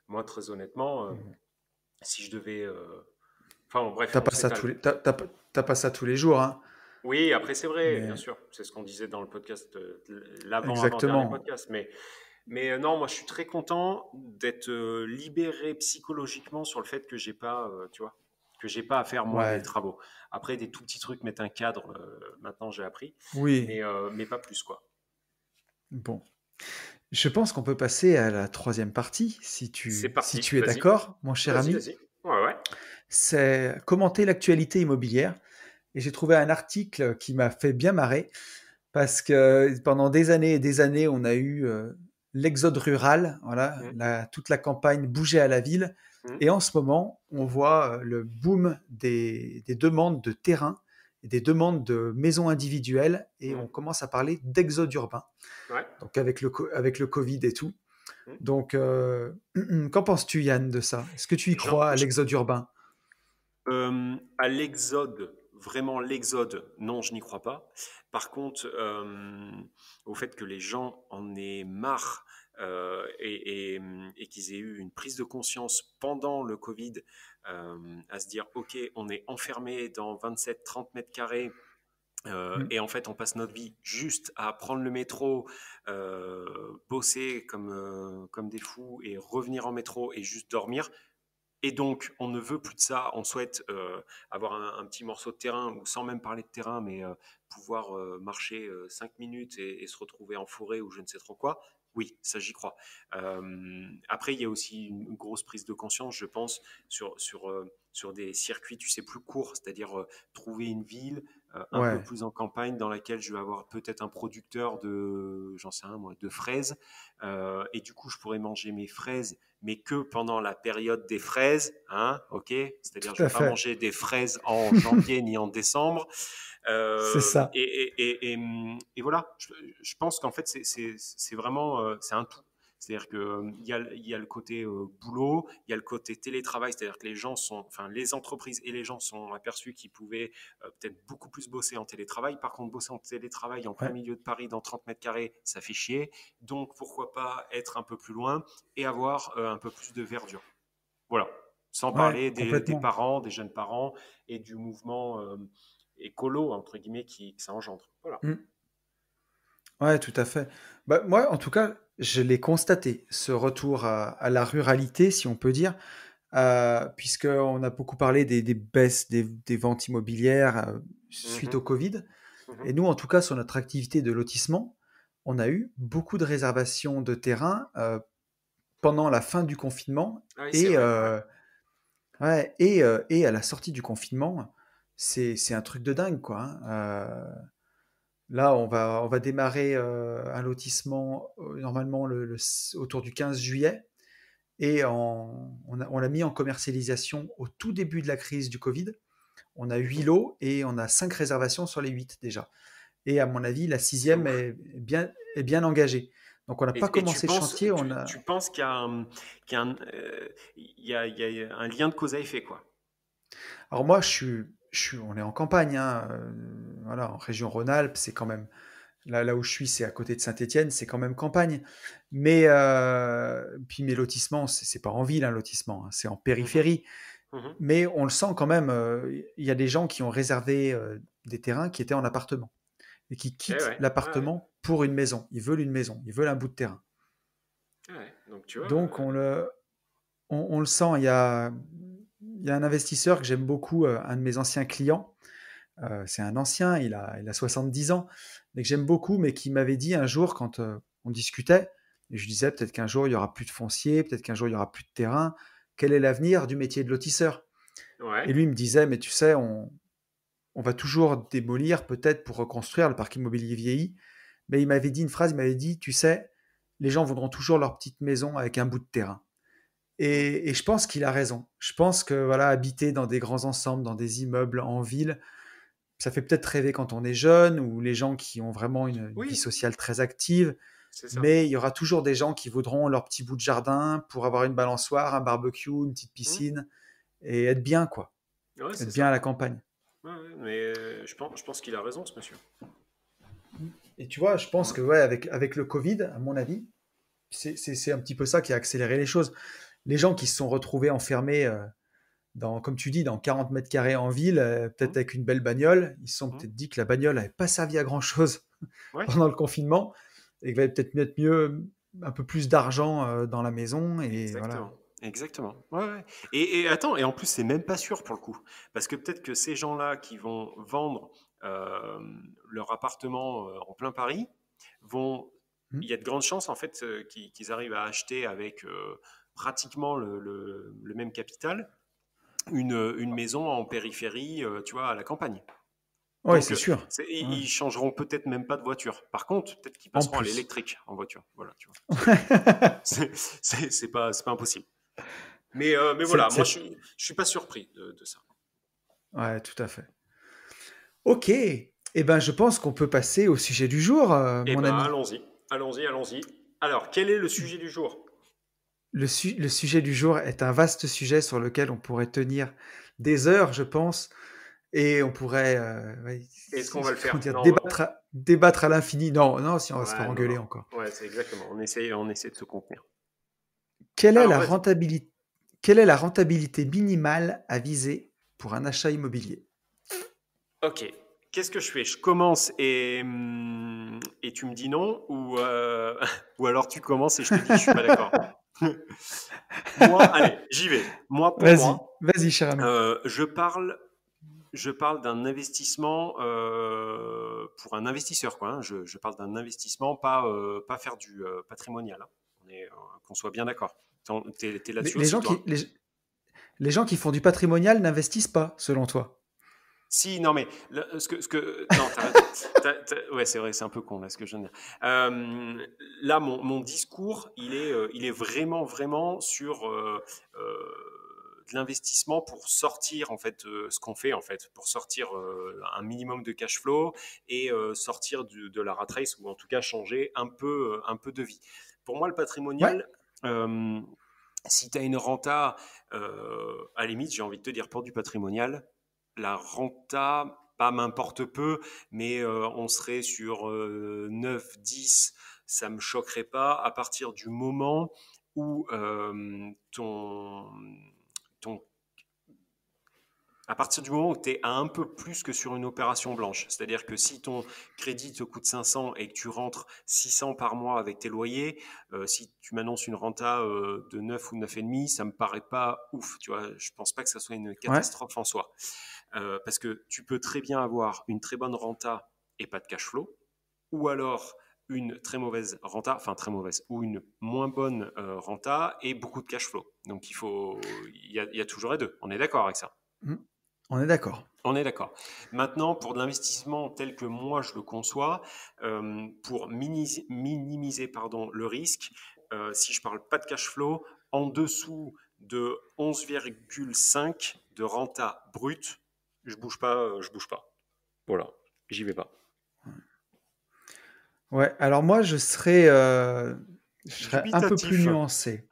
S2: Moi, très honnêtement, si je devais. Enfin, bon, bref,
S1: T'as
S2: on
S1: pas ça
S2: s'étale.
S1: tous les, t'as pas ça tous les jours, hein.
S2: Oui, après, c'est vrai, bien
S1: Mais
S2: sûr. C'est ce qu'on disait dans le podcast, l'avant-avant-dernier
S1: exactement.
S2: podcast. Mais non, moi, je suis très content d'être libéré psychologiquement sur le fait que j'ai pas, tu vois, que j'ai pas à faire moi des
S1: Ouais.
S2: travaux. Après, des tout petits trucs, mettre un cadre, maintenant j'ai appris,
S1: Oui.
S2: mais pas plus, quoi.
S1: Bon. Je pense qu'on peut passer à la troisième partie, si
S2: C'est
S1: si
S2: parti,
S1: tu es
S2: vas-y.
S1: d'accord, mon cher
S2: Vas-y,
S1: ami.
S2: vas-y. Ouais, ouais.
S1: C'est commenter l'actualité immobilière. Et j'ai trouvé un article qui m'a fait bien marrer. Parce que pendant des années et des années, on a eu l'exode rural, voilà,
S2: Mmh,
S1: toute la campagne bougeait à la ville.
S2: mmh,
S1: Et en ce moment, on voit le boom des demandes de terrain et des demandes de maisons individuelles. Et
S2: mmh.
S1: on commence à parler d'exode urbain,
S2: Ouais.
S1: donc avec le Covid et tout.
S2: Mmh.
S1: Donc, qu'en penses-tu, Yann, de ça? Est-ce que tu y
S2: J'en-
S1: crois à
S2: j'-
S1: l'exode urbain?
S2: à l'exode, vraiment l'exode, non, je n'y crois pas. Par contre, au fait que les gens en aient marre et qu'ils aient eu une prise de conscience pendant le Covid, à se dire, OK, on est enfermé dans 27-30 mètres carrés.
S1: Mm.
S2: Et en fait, on passe notre vie juste à prendre le métro, bosser comme des fous et revenir en métro et juste dormir. Et donc, on ne veut plus de ça. On souhaite avoir un petit morceau de terrain, ou sans même parler de terrain, mais pouvoir marcher 5 minutes et se retrouver en forêt ou je ne sais trop quoi. Oui, ça j'y crois. Après, il y a aussi une grosse prise de conscience, je pense, sur des circuits, tu sais, plus courts, c'est-à-dire trouver une ville un peu
S1: Ouais,
S2: plus en campagne dans laquelle je vais avoir peut-être un producteur de, j'en sais rien moi, de fraises, et du coup, je pourrais manger mes fraises, mais que pendant la période des fraises, hein, ok? C'est-à-dire,
S1: tout
S2: je
S1: à
S2: vais pas
S1: fait.
S2: manger des fraises en janvier ni en décembre.
S1: C'est ça.
S2: Et voilà, je pense qu'en fait, c'est vraiment c'est un tout. C'est-à-dire qu'il y a le côté boulot, il y a le côté télétravail, c'est-à-dire que les gens sont, enfin, les entreprises et les gens sont aperçus qu'ils pouvaient peut-être beaucoup plus bosser en télétravail. Par contre, bosser en télétravail en plein
S1: Ouais,
S2: milieu de Paris dans 30 mètres carrés, ça fait chier. Donc, pourquoi pas être un peu plus loin et avoir un peu plus de verdure. Voilà. Sans
S1: ouais,
S2: parler des
S1: complètement.
S2: parents, des jeunes parents et du mouvement écolo, entre guillemets, que ça engendre. Voilà.
S1: Mm. Ouais, tout à fait. Bah, moi, en tout cas, je l'ai constaté, ce retour à la ruralité, si on peut dire, puisqu'on a beaucoup parlé des baisses des ventes immobilières suite
S2: Mhm,
S1: au Covid.
S2: mhm.
S1: Et nous, en tout cas, sur notre activité de lotissement, on a eu beaucoup de réservations de terrain pendant la fin du confinement
S2: Ah oui, c'est
S1: et,
S2: vrai. Ouais.
S1: et à la sortie du confinement. C'est un truc de dingue, quoi, hein. Là, on va démarrer un lotissement normalement autour du 15 juillet et on l'a mis en commercialisation au tout début de la crise du Covid. On a 8
S2: Mhm.
S1: lots et on a 5 réservations sur les 8 déjà. Et à mon avis, la
S2: C'est
S1: sixième
S2: ouf.
S1: est bien engagée. Donc on n'a pas
S2: Et
S1: commencé le chantier,
S2: tu penses qu'il y a il y a un lien de cause à effet, quoi.
S1: Alors moi, on est en campagne, hein, voilà, en région Rhône-Alpes, c'est quand même, là où je suis, c'est à côté de Saint-Étienne, c'est quand même campagne. Mais puis mes lotissements, c'est pas en ville un lotissement, hein, c'est en
S2: Mhm,
S1: périphérie.
S2: mhm.
S1: Mais on le sent quand même. Il y a des gens qui ont réservé des terrains qui étaient en appartement et qui
S2: Eh
S1: quittent
S2: ouais, ouais, ouais.
S1: l'appartement pour une maison. Ils veulent une maison, ils veulent un bout de terrain.
S2: Ouais. Donc tu vois,
S1: Donc on le sent. Il y a un investisseur que j'aime beaucoup, un de mes anciens clients. C'est un ancien, il a 70 ans, mais que j'aime beaucoup, mais qui m'avait dit un jour quand on discutait, et je lui disais peut-être qu'un jour il y aura plus de foncier, peut-être qu'un jour il y aura plus de terrain. Quel est l'avenir du métier de lotisseur?
S2: ouais.
S1: Et lui il me disait, mais tu sais, on va toujours démolir peut-être pour reconstruire, le parc immobilier vieillit. Mais il m'avait dit une phrase, il m'avait dit, tu sais, les gens voudront toujours leur petite maison avec un bout de terrain.
S2: Mhm.
S1: Et je pense qu'il a raison. Je pense que voilà, habiter dans des grands ensembles, dans des immeubles en ville, ça fait peut-être rêver quand on est jeune ou les gens qui ont vraiment une vie
S2: Oui,
S1: sociale très active.
S2: c'est ça.
S1: Mais il y aura toujours des gens qui voudront leur petit bout de jardin pour avoir une balançoire, un barbecue, une petite
S2: Mhm.
S1: piscine et être bien, quoi.
S2: Ouais, c'est
S1: Être bien à
S2: ça.
S1: la campagne.
S2: Ouais, ouais, mais je pense qu'il a raison, ce monsieur.
S1: Et tu vois, je pense
S2: Ouais.
S1: que ouais, avec le Covid, à mon avis, c'est un petit peu ça qui a accéléré les choses. Les gens qui se sont retrouvés enfermés comme tu dis, dans 40 mètres carrés en ville, peut-être
S2: Mhm.
S1: avec une belle bagnole, ils se sont
S2: Mhm.
S1: peut-être dit que la bagnole n'avait pas servi à grand-chose
S2: Ouais,
S1: pendant le confinement et qu'il valait peut-être mettre mieux un peu plus d'argent dans la maison et voilà.
S2: exactement. Exactement. Ouais, ouais. Et attends, et en plus, c'est même pas sûr pour le coup. Parce que peut-être que ces gens-là qui vont vendre euh, leur appartement en plein Paris vont.
S1: Hmm.
S2: Il y a de grandes chances en fait qu'ils arrivent à acheter avec pratiquement le même capital une maison en périphérie, tu vois, à la campagne.
S1: Oui,
S2: Donc,
S1: c'est sûr. Ouais.
S2: ils changeront peut-être même pas de voiture. Par contre, peut-être qu'ils
S1: En
S2: passeront à
S1: plus.
S2: l'électrique en voiture. Voilà, tu vois. C'est pas impossible. Mais voilà,
S1: C'est-
S2: moi,
S1: c'est-
S2: je suis pas surpris de ça.
S1: Ouais, tout à fait. Ok. Eh ben, je pense qu'on peut passer au sujet du jour,
S2: Eh
S1: mon
S2: ben,
S1: ami.
S2: allons-y. Allons-y, allons-y. Alors, quel est le sujet du jour?
S1: Le sujet du jour est un vaste sujet sur lequel on pourrait tenir des heures, je pense. Et on pourrait ouais,
S2: Est-ce qu'on va le
S1: comment
S2: faire?
S1: dire,
S2: Non.
S1: débattre à l'infini. Non, non, si on va se faire
S2: Ouais, non,
S1: engueuler
S2: non.
S1: encore.
S2: Ouais, c'est exactement. On essaie de se contenir.
S1: Quelle est
S2: Alors,
S1: la
S2: vas-y.
S1: rentabilité, quelle est la rentabilité minimale à viser pour un achat immobilier?
S2: Ok. Qu'est-ce que je fais? Je commence et tu me dis non ou alors tu commences et je te dis que je suis pas d'accord. Moi, allez, j'y vais. Moi, pour
S1: Vas-y,
S2: moi,
S1: vas-y, cher ami.
S2: je parle. Je parle d'un investissement pour un investisseur, quoi, hein. Je parle d'un investissement, pas faire du patrimonial, hein. Qu'on soit bien d'accord. T'es
S1: Mais
S2: là-dessus aussi, toi, hein.
S1: les gens qui font du patrimonial n'investissent pas, selon toi.
S2: Si, non, mais non, ouais, c'est vrai, c'est un peu con là ce que je viens de dire. Là, mon discours, il est vraiment, vraiment sur de l'investissement pour sortir en fait ce qu'on fait en fait, pour sortir un minimum de cash flow et sortir de la rat race ou en tout cas changer un peu de vie. Pour moi, le
S1: Ouais,
S2: patrimonial. euh, Si tu as une renta, à la limite, j'ai envie de te dire, pour du patrimonial, la renta, pas m'importe peu, mais on serait sur 9, 10, ça me choquerait pas à partir du moment où ton à partir du moment où tu es à un peu plus que sur une opération blanche, c'est-à-dire que si ton crédit te coûte 500 et que tu rentres 600 par mois avec tes loyers, si tu m'annonces une renta de 9 ou 9,5, ça me paraît pas ouf, tu vois. Je pense pas que ça soit une
S1: ouais.
S2: catastrophe en soi. Parce que tu peux très bien avoir une très bonne renta et pas de cash flow, ou alors une très mauvaise renta, enfin très mauvaise, ou une moins bonne renta et beaucoup de cash flow. Donc il y a toujours les deux. On est d'accord avec ça.
S1: Hmm. On est d'accord.
S2: On est d'accord. Maintenant, pour de l'investissement tel que moi je le conçois, pour minimiser pardon, le risque, si je parle pas de cash flow, en dessous de 11,5 de renta brut, je bouge pas. Voilà, j'y vais pas.
S1: Ouais, alors moi, je serais un peu plus
S2: Dubitatif.
S1: nuancé.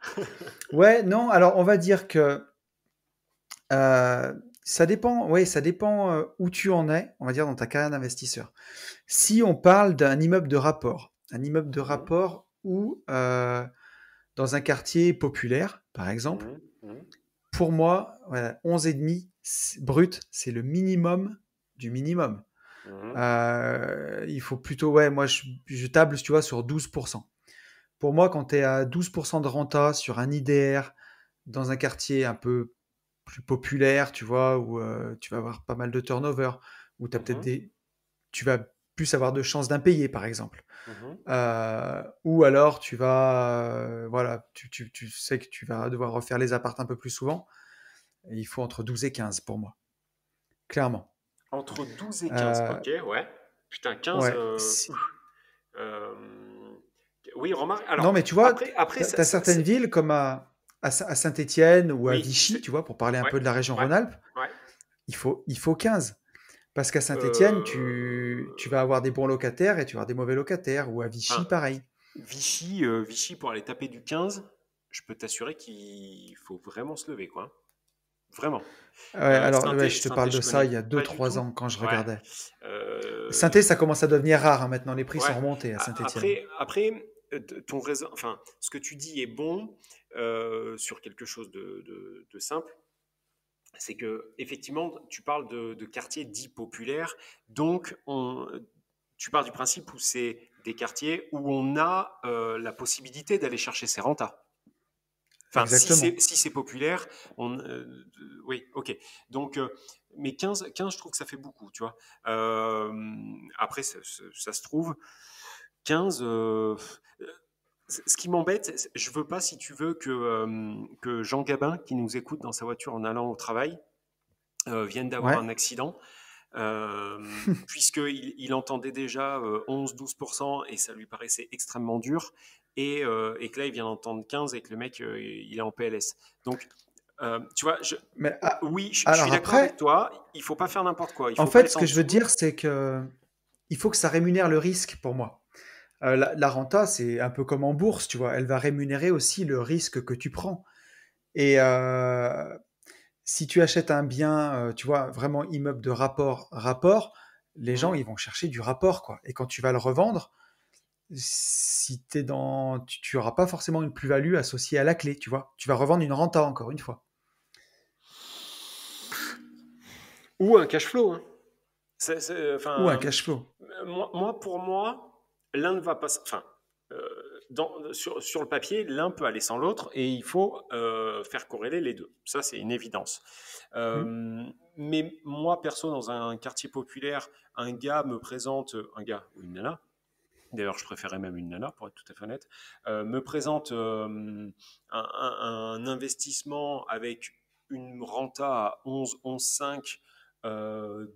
S1: Ouais, non, alors on va dire que euh, ça dépend, ouais, ça dépend où tu en es, on va dire, dans ta carrière d'investisseur. Si on parle d'un immeuble de rapport, un immeuble de
S2: Mhm,
S1: rapport où, dans un quartier populaire, par exemple,
S2: mhm, mhm,
S1: pour moi, voilà, 11,5 brut, c'est le minimum du minimum.
S2: mhm,
S1: Il faut plutôt, ouais, moi je table, tu vois, sur 12%. Pour moi, quand tu es à 12% de renta sur un IDR dans un quartier un peu plus populaire, tu vois, où tu vas avoir pas mal de turnover, où
S2: mhm,
S1: tu vas plus avoir de chances d'impayé, par exemple.
S2: mhm.
S1: Ou alors voilà, tu sais que tu vas devoir refaire les apparts un peu plus souvent. Et il faut entre 12 et 15 pour moi, clairement.
S2: Entre 12 et 15,
S1: Euh,
S2: ok, ouais. Putain, 15.
S1: ouais.
S2: Euh, oui, remarque. Alors,
S1: Non, mais tu vois,
S2: après
S1: tu as certaines villes comme à Saint-Étienne ou à
S2: oui,
S1: Vichy, tu vois, pour parler un
S2: ouais,
S1: peu de la région
S2: ouais,
S1: Rhône-Alpes,
S2: ouais.
S1: il faut 15. Parce qu'à Saint-Étienne, tu vas
S2: Euh,
S1: avoir des bons locataires et tu vas avoir des mauvais locataires. Ou à
S2: enfin,
S1: Vichy, pareil.
S2: Vichy, pour aller taper du 15, je peux t'assurer qu'il faut vraiment se lever, quoi. Vraiment.
S1: Ouais, alors, ouais,
S2: Synthé,
S1: je te parle de
S2: je
S1: ça
S2: connais
S1: il y a
S2: pas du
S1: deux-trois
S2: tout.
S1: ans quand je
S2: Ouais.
S1: regardais.
S2: Euh,
S1: Saint-Étienne, ça commence à devenir rare, hein, maintenant. Les prix sont
S2: Ouais.
S1: remontés à Saint-Étienne.
S2: Après, ton raison, enfin, ce que tu dis est bon sur quelque chose de simple. C'est que effectivement, tu parles de quartiers dits populaires, donc tu pars du principe où c'est des quartiers où on a la possibilité d'aller chercher ses rentas. Enfin,
S1: Exactement.
S2: si c'est populaire, oui, ok. Donc, mais 15, je trouve que ça fait beaucoup, tu vois. Après, ça se trouve, 15, ce qui m'embête, je veux pas, si tu veux, que Jean Gabin, qui nous écoute dans sa voiture en allant au travail, vienne d'avoir
S1: Ouais.
S2: un accident, puisqu'il entendait déjà 11-12% et ça lui paraissait extrêmement dur, et que là, il vient d'entendre 15 et que le mec, il est en PLS. Donc, tu vois,
S1: Mais
S2: oui, je suis
S1: alors
S2: d'accord avec
S1: après,
S2: toi, il faut pas faire n'importe quoi, il
S1: en
S2: faut pas
S1: fait, ce
S2: être en
S1: que je veux
S2: dessous.
S1: dire, c'est que il faut que ça rémunère le risque pour moi. La renta, c'est un peu comme en bourse, tu vois. Elle va rémunérer aussi le risque que tu prends. Et si tu achètes un bien, tu vois, vraiment immeuble de rapport, les gens,
S2: Mhm.
S1: ils vont chercher du rapport, quoi. Et quand tu vas le revendre, si t'es dans, tu auras pas forcément une plus-value associée à la clé, tu vois. Tu vas revendre une renta, encore une fois.
S2: Ou un cash flow, hein.
S1: Ou un
S2: Enfin,
S1: cash flow.
S2: pour moi, l'un ne va pas. Enfin, sur le papier, l'un peut aller sans l'autre et il faut faire corréler les deux. Ça, c'est une évidence.
S1: Hmm.
S2: Mais moi, perso, dans un quartier populaire, un gars ou une nana, d'ailleurs, je préférais même une nana, pour être tout à fait honnête, me présente un investissement avec une renta à 11, 11,5,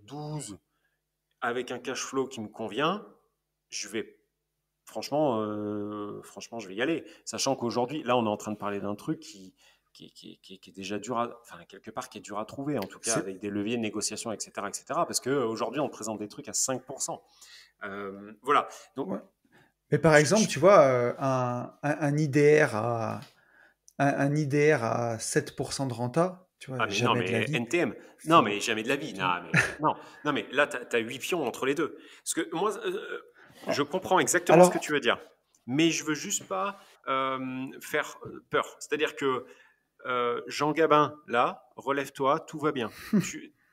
S2: 12, avec un cash flow qui me convient, je vais franchement, je vais y aller. Sachant qu'aujourd'hui, là, on est en train de parler d'un truc qui est déjà dur enfin, quelque part, qui est dur à trouver, en tout cas,
S1: C'est-
S2: avec des leviers de négociation, etc., etc., parce qu'aujourd'hui, on présente des trucs à 5%. Voilà. Donc,
S1: ouais. Mais par
S2: je,
S1: exemple,
S2: je-
S1: tu vois, un IDR un IDR à 7% de renta, tu vois,
S2: Ah, mais non,
S1: jamais de la
S2: mais
S1: vie.
S2: NTM. Non,
S1: C'est,
S2: mais jamais de la vie.
S1: tu vois.
S2: Non, mais, non, non, mais là, tu as 8 pions entre les deux. Parce que moi, je comprends exactement ce que
S1: Alors,
S2: tu veux dire. Mais je veux juste pas faire peur. C'est-à-dire que Jean Gabin, là, relève-toi, tout va bien.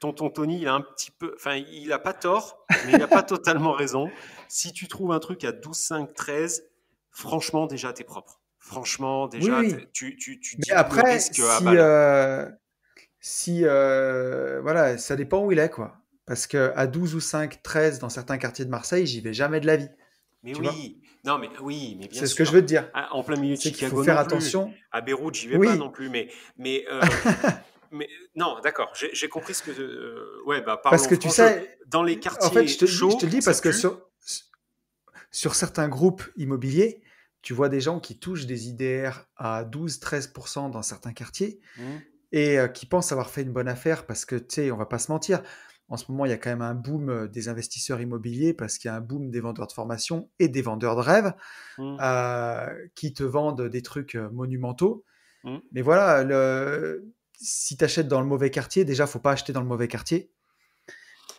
S2: Tonton Tony, il a un petit peu, enfin, il a pas tort, mais il n'a pas totalement raison. Si tu trouves un truc à 12, 5, 13, franchement, déjà, t'es propre. Franchement,
S1: oui,
S2: déjà,
S1: oui.
S2: tu
S1: Mais
S2: dilues le
S1: après,
S2: risque à balle.
S1: voilà, ça dépend où il est, quoi. Parce que à 12 ou 5, 13 dans certains quartiers de Marseille, j'y vais jamais de la vie.
S2: Mais
S1: Tu vois?
S2: oui, non, mais oui, mais bien
S1: C'est ce que je
S2: sûr.
S1: veux te dire.
S2: Ah, en plein milieu de
S1: C'est qu'il faut
S2: Chicago
S1: faire
S2: non plus.
S1: attention.
S2: À Beyrouth, j'y vais pas non
S1: Oui.
S2: plus. Mais, non, d'accord, j'ai compris ce que. Ouais, bah
S1: Parce
S2: parlons
S1: que tu
S2: franc-jeu.
S1: sais,
S2: Dans les
S1: en fait,
S2: quartiers
S1: je te le
S2: chauds,
S1: dis
S2: ça
S1: parce que
S2: pue.
S1: sur certains groupes immobiliers, tu vois des gens qui touchent des IDR à 12-13% dans certains quartiers
S2: Hmm,
S1: et qui pensent avoir fait une bonne affaire parce que, tu sais, on va pas se mentir. En ce moment, il y a quand même un boom des investisseurs immobiliers parce qu'il y a un boom des vendeurs de formation et des vendeurs de rêves
S2: hmm,
S1: qui te vendent des trucs monumentaux.
S2: hmm.
S1: Mais voilà, si tu achètes dans le mauvais quartier, déjà, faut pas acheter dans le mauvais quartier.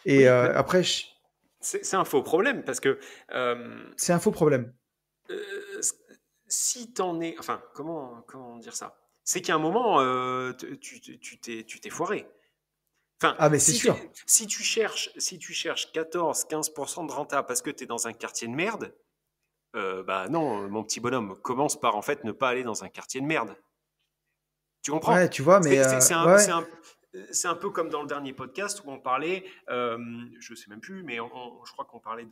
S1: Et
S2: Oui, mais
S1: après,
S2: c'est un faux problème parce que euh,
S1: c'est un faux problème.
S2: euh, si t'en es. Enfin, comment dire ça? C'est qu'à un moment, tu t'es foiré. Enfin,
S1: Ah, mais c'est sûr.
S2: si tu cherches 14-15% de renta parce que tu es dans un quartier de merde, bah non, mon petit bonhomme, commence par en fait ne pas aller dans un quartier de merde. Tu comprends?
S1: Ouais, tu vois, mais ouais.
S2: C'est un peu comme dans le dernier podcast où on parlait, je sais même plus, mais je crois qu'on parlait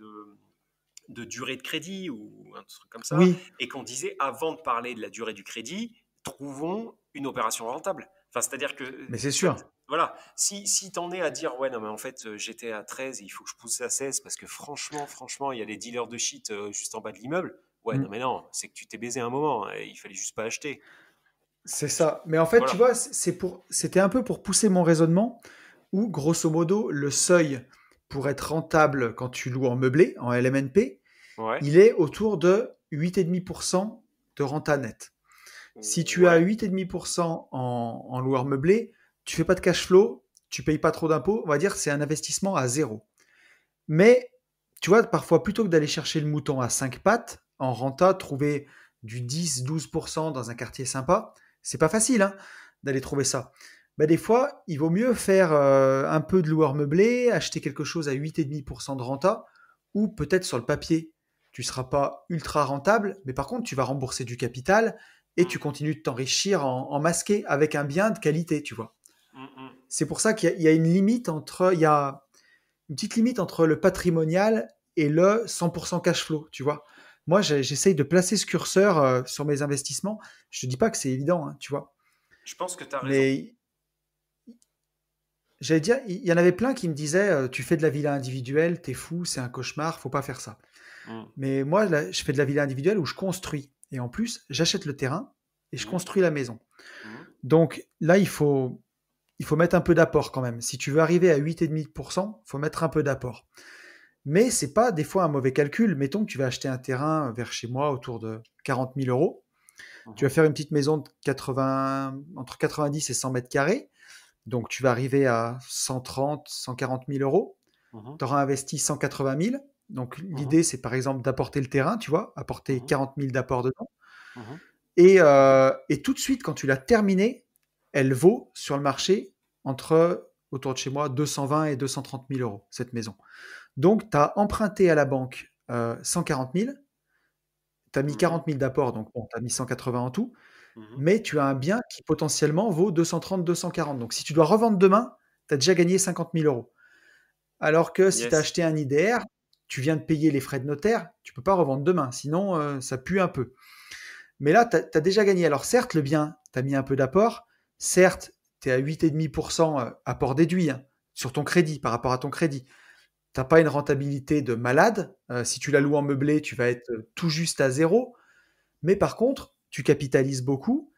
S2: de durée de crédit ou un truc comme ça,
S1: Oui,
S2: et qu'on disait avant de parler de la durée du crédit, trouvons une opération rentable. Enfin, c'est-à-dire que,
S1: mais c'est sûr.
S2: voilà, si t'en es à dire, ouais, non, mais en fait, j'étais à 13 et il faut que je pousse à 16 parce que franchement, il y a les dealers de shit juste en bas de l'immeuble. Ouais, non,
S1: Mm.
S2: mais non, c'est que tu t'es baisé un moment, hein, il fallait juste pas acheter.
S1: C'est ça. Mais en fait, tu
S2: Voilà.
S1: vois, c'était un peu pour pousser mon raisonnement où, grosso modo, le seuil pour être rentable quand tu loues en meublé, en LMNP,
S2: Ouais.
S1: il est autour de 8,5% de renta net. Si tu as
S2: Ouais.
S1: 8,5% en loueur meublé, tu fais pas de cash flow, tu payes pas trop d'impôts, on va dire que c'est un investissement à zéro. Mais tu vois, parfois, plutôt que d'aller chercher le mouton à 5 pattes, en renta, trouver du 10-12% dans un quartier sympa, c'est pas facile hein, d'aller trouver ça. Bah, des fois, il vaut mieux faire un peu de loueur meublé, acheter quelque chose à 8,5% de renta, ou peut-être sur le papier, tu ne seras pas ultra rentable, mais par contre, tu vas rembourser du capital et tu
S2: Mm,
S1: continues de t'enrichir en masqué avec un bien de qualité, tu vois.
S2: mm, mm.
S1: C'est pour ça qu'il y a une limite entre, il y a une petite limite entre le patrimonial et le 100% cash flow, tu vois. Moi, j'essaye de placer ce curseur sur mes investissements. Je te dis pas que c'est évident, hein, tu vois.
S2: Je pense que tu as raison.
S1: Mais j'allais dire, il y en avait plein qui me disaient, tu fais de la villa individuelle, t'es fou, c'est un cauchemar, faut pas faire ça.
S2: Mm,
S1: Mais moi, là, je fais de la villa individuelle où je construis. Et en plus, j'achète le terrain et je
S2: mm,
S1: construis la maison.
S2: mm.
S1: Donc là, il faut mettre un peu d'apport quand même. Si tu veux arriver à 8,5%, il faut mettre un peu d'apport. Mais c'est pas des fois un mauvais calcul. Mettons que tu vas acheter un terrain vers chez moi autour de 40 000 euros. Tu vas
S2: Mhm,
S1: faire une petite maison de entre 90 et 100 mètres carrés. Donc tu vas arriver à 130, 140 000 euros.
S2: mhm,
S1: Tu auras investi 180 000. Donc
S2: mhm,
S1: l'idée, c'est par exemple d'apporter le terrain, tu vois, apporter
S2: mhm,
S1: 40 000 d'apport dedans.
S2: mhm.
S1: Et tout de suite, quand tu l'as terminée, elle vaut sur le marché entre, autour de chez moi, 220 et 230 000 euros, cette maison. Donc, tu as emprunté à la banque 140 000, tu as mis
S2: Mhm.
S1: 40 000 d'apport, donc bon, tu as mis 180 en tout,
S2: Mhm.
S1: mais tu as un bien qui potentiellement vaut 230, 240. Donc si tu dois revendre demain, tu as déjà gagné 50 000 euros. Alors que si tu as
S2: Yes.
S1: acheté un IDR, tu viens de payer les frais de notaire, tu peux pas revendre demain, sinon ça pue un peu. Mais là, tu as déjà gagné. Alors certes, le bien, tu as mis un peu d'apport, certes, tu es à 8,5% apport déduit hein, sur ton crédit, par rapport à ton crédit. Tu n'as pas une rentabilité de malade. Si tu la
S2: Mhm.
S1: loues en meublé, tu vas être tout juste à zéro. Mais par contre, tu capitalises beaucoup.